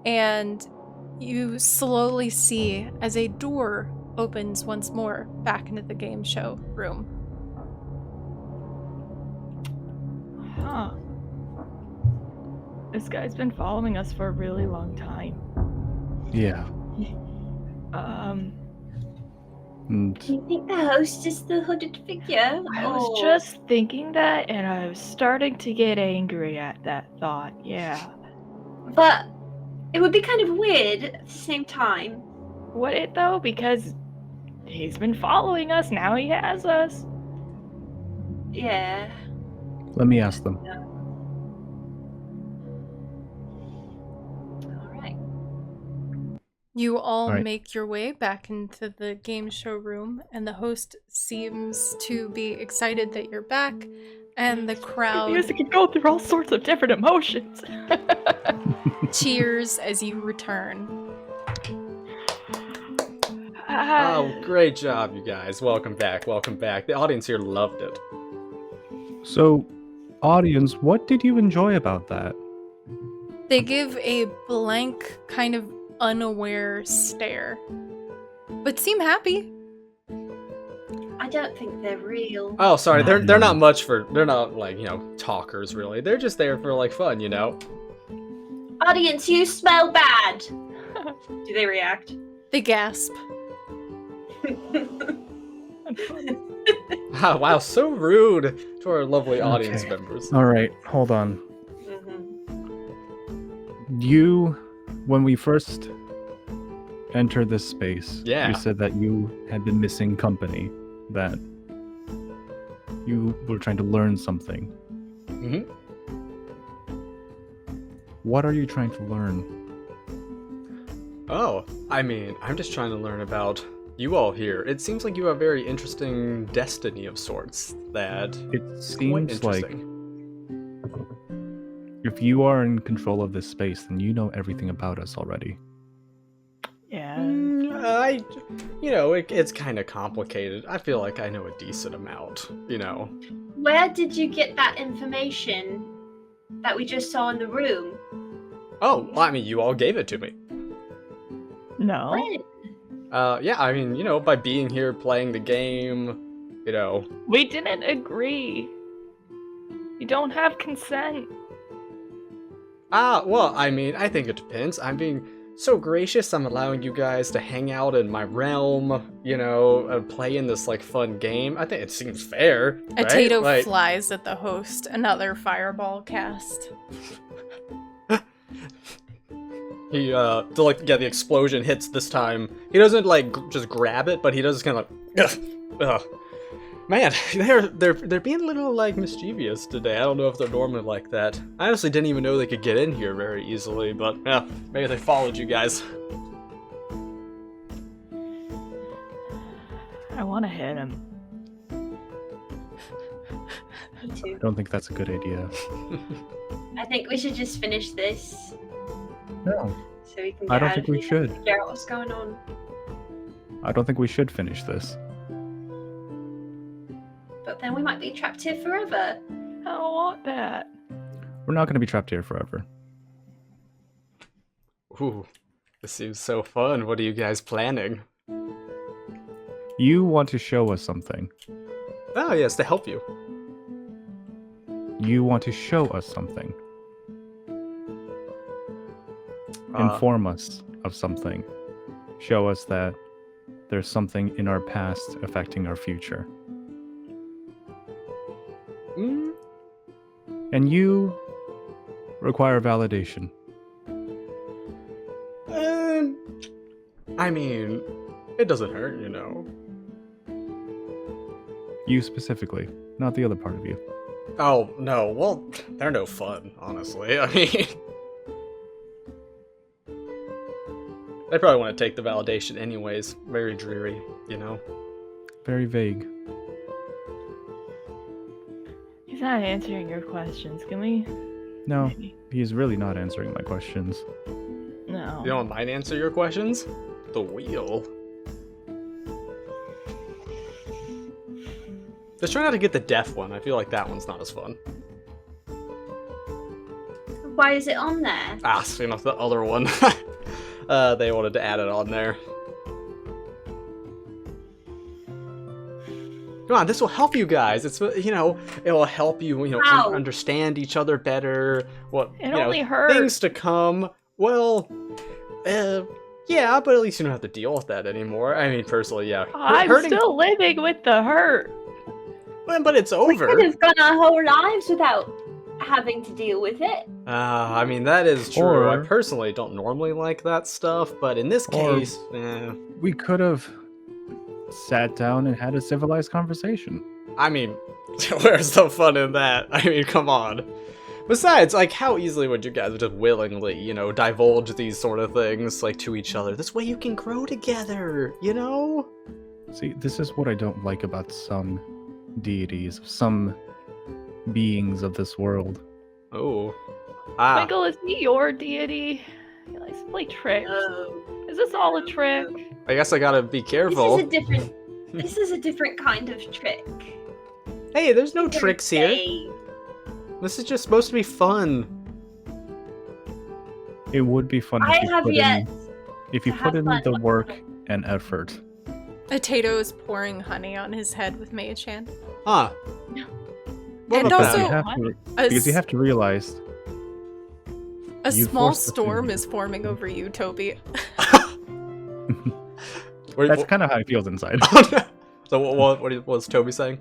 and you slowly see as a door opens once more back into the game show room. Huh. This guy's been following us for a really long time. Yeah. And Do you think the host is the hooded figure? I was just thinking that, and I was starting to get angry at that thought. Yeah. But it would be kind of weird at the same time. Would it though? Because he's been following us. Now he has us. Yeah. let me ask them. All right. You all Alright. make your way back into the game show room, and the host seems to be excited that you're back, and the crowd Music can go through all sorts of different emotions. cheers as you return. Oh, great job, you guys. Welcome back. Welcome back. The audience here loved it. So, audience, what did you enjoy about that? They give a blank, kind of unaware stare, but seem happy. I don't think they're real. Oh, sorry. Oh, They're no. not much for. They're not like talkers really. They're just there for like fun, you know. Audience, you smell bad. Do they react? They gasp. Ah, wow, so rude to our lovely audience Okay. members. All right, hold on. Mhm. When we first entered this space, Yeah. you said that you had been missing company, that you were trying to learn something. hmm What are you trying to learn? Oh, I mean, I'm just trying to learn about you all here. It seems like you have a very interesting destiny of sorts that It is quite seems like interesting. if you are in control of this space, then you know everything about us already. Yeah. It's kind of complicated. I feel like I know a decent amount, Where did you get that information that we just saw in the room? Oh, well, I mean, you all gave it to me. No. When? Yeah, I mean, by being here, playing the game, We didn't agree. You don't have consent. Well, I mean, I think it depends. I'm being so gracious. I'm allowing you guys to hang out in my realm, play in this, fun game. I think it seems fair, A right? Tato Like, flies at the host. Another fireball cast. the explosion hits this time. He doesn't, just grab it, but he does kind of, ugh. Man, they're being a little, mischievous today. I don't know if they're normally like that. I honestly didn't even know they could get in here very easily, but, yeah, maybe they followed you guys. I want to hit him. Me too. I don't think that's a good idea. I think we should just finish this No, so we can I get don't out think of we here, should. figure out what's going on. I don't think we should finish this. But then we might be trapped here forever. I don't want that. We're not going to be trapped here forever. Ooh, this seems so fun. What are you guys planning? You want to show us something. Oh, yes, to help you. You want to show us something. Inform us of something. Show us that there's something in our past affecting our future. And you require validation. I mean, it doesn't hurt, you know. You specifically, not the other part of you. Oh, no, well, they're no fun, honestly. I mean, they probably want to take the validation anyways. Very dreary, you know? Very vague. He's not answering your questions. Can we? No, Maybe. he's really not answering my questions. No. You don't mind answer your questions? The wheel. Just try not to get the deaf one. I feel like that one's not as fun. Why is it on there? Ah, you know, the other one. They wanted to add it on there. Come on, this will help you guys. It's, you know, it will help you, you know, How? understand each other better. What, It you know, only hurts. things to come. Well, yeah, but at least you don't have to deal with that anymore. I mean, personally, yeah. I'm Hurting, still living with the hurt. but it's We over. could have gone our whole lives without having to deal with it. I mean, that is true. I Or- personally don't normally like that stuff, but in this Or- case, We could have sat down and had a civilized conversation. I mean, where's the fun in that? I mean, come on. Besides, like, how easily would you guys just willingly, you know, divulge these sort of things, like, to each other? This way you can grow together, you know? See, this is what I don't like about some deities, some beings of this world. Oh. Ah. Twinkle, is he your deity? He likes to play tricks. Oh. Is this all a trick? I guess I gotta be careful. This is a different kind of trick. Hey, there's no Different tricks here. day. This is just supposed to be fun. It would be fun I if you have put yet in, if you to put have in fun the with work it. and effort. Atato is pouring honey on his head with Mei-chan. Huh. No. What And about also- You that? have to, A, because you have to realize a you small forced the storm food. is forming over you, Toby. Wait, that's kind of how it feels inside. So what was Toby saying?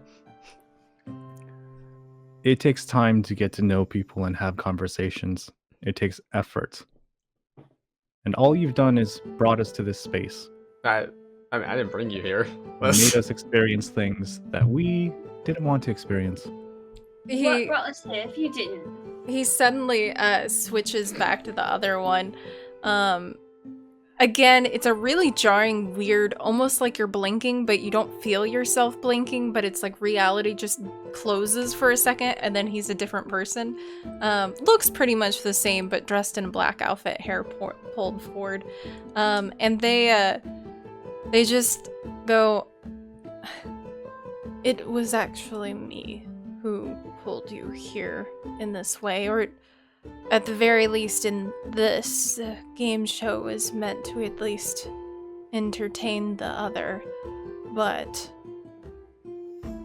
It takes time to get to know people and have conversations. It takes effort. And all you've done is brought us to this space. I mean, I didn't bring you here. You made us experience things that we didn't want to experience. What He brought us here if you didn't? he suddenly switches back to the other one. Again, it's a really jarring, weird, almost like you're blinking, but you don't feel yourself blinking, but it's like reality just closes for a second, and then he's a different person. Looks pretty much the same, but dressed in a black outfit, hair pulled forward. And they just go, "It was actually me who pulled you here in this way, or at the very least in this game show is meant to at least entertain the other, but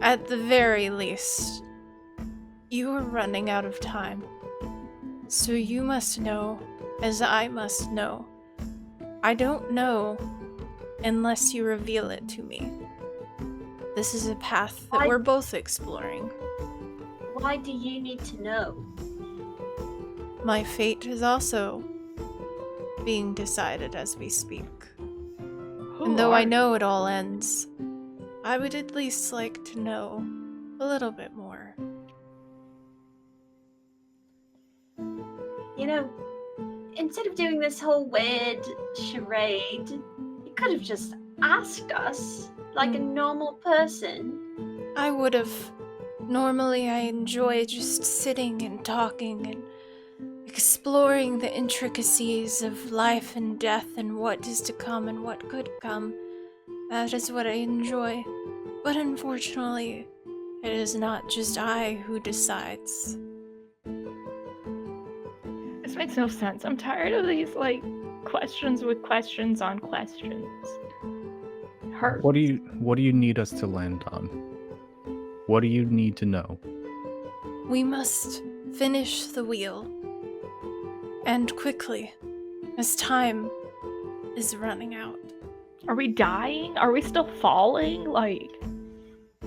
at the very least, you are running out of time. So you must know, as I must know. I don't know unless you reveal it to me. This is a path that we're both exploring. Why do you need to know? My fate is also being decided as we speak. And though I know it all ends, I would at least like to know a little bit more. You know, instead of doing this whole weird charade, you could have just asked us like a normal person. I would have. Normally, I enjoy just sitting and talking and exploring the intricacies of life and death and what is to come and what could come. That is what I enjoy. But unfortunately, it is not just I who decides. This makes no sense. I'm tired of these, like, questions with questions on questions. hurts. What do you need us to land on? What do you need to know? We must finish the wheel. And quickly, as time is running out. Are we dying? Are we still falling? Like,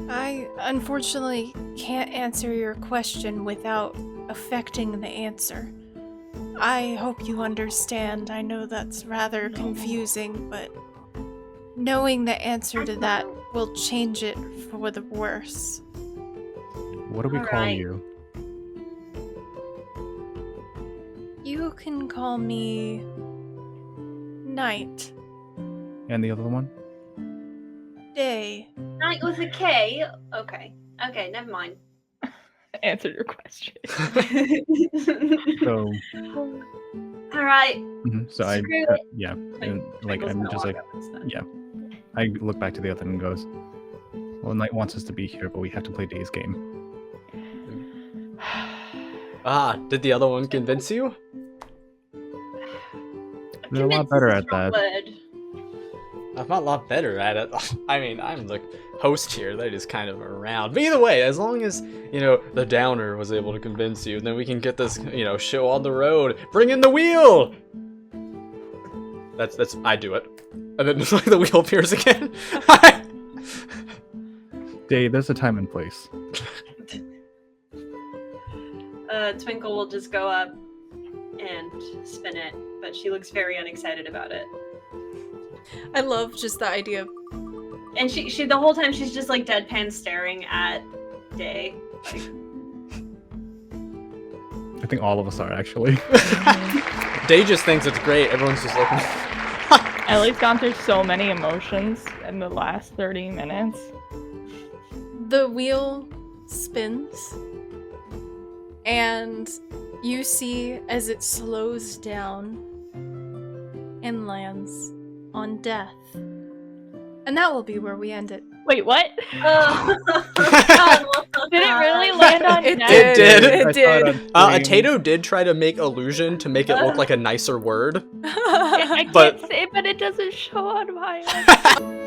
I unfortunately can't answer your question without affecting the answer. I hope you understand. I know that's rather confusing, but knowing the answer to that will change it for the worse. What do we All call right. you? You can call me Night, And the other one? Day. Night with a K. Okay. Okay, never mind. answer your question. So, All right. so I, Screw it. yeah, and like Twinkle's I'm gonna just walk like, up instead. yeah. I look back to the other and goes, well, Knight wants us to be here, but we have to play Day's game. Ah, did the other one convince you? They're a lot Convince better is a at strong that. word. I'm not a lot better at it. I mean, I'm the host here. They're just kind of around. But either way, as long as, the downer was able to convince you, then we can get this, show on the road. Bring in the wheel! That's I do it. And then the wheel appears again. Day, there's a time and place. Twinkle will just go up and spin it, but she looks very unexcited about it. I love just the idea of And she the whole time she's just like deadpan staring at Day. Like, I think all of us are actually. Day just thinks it's great. Everyone's just looking. Ellie's gone through so many emotions in the last 30 minutes. the wheel spins, and you see as it slows down and lands on death. And that will be where we end it. Wait, what? God, Did it really land on It death? It did. It I did. saw it on screen. Tato did try to make illusion to make it look like a nicer word. I But- can't say, but it doesn't show on my end.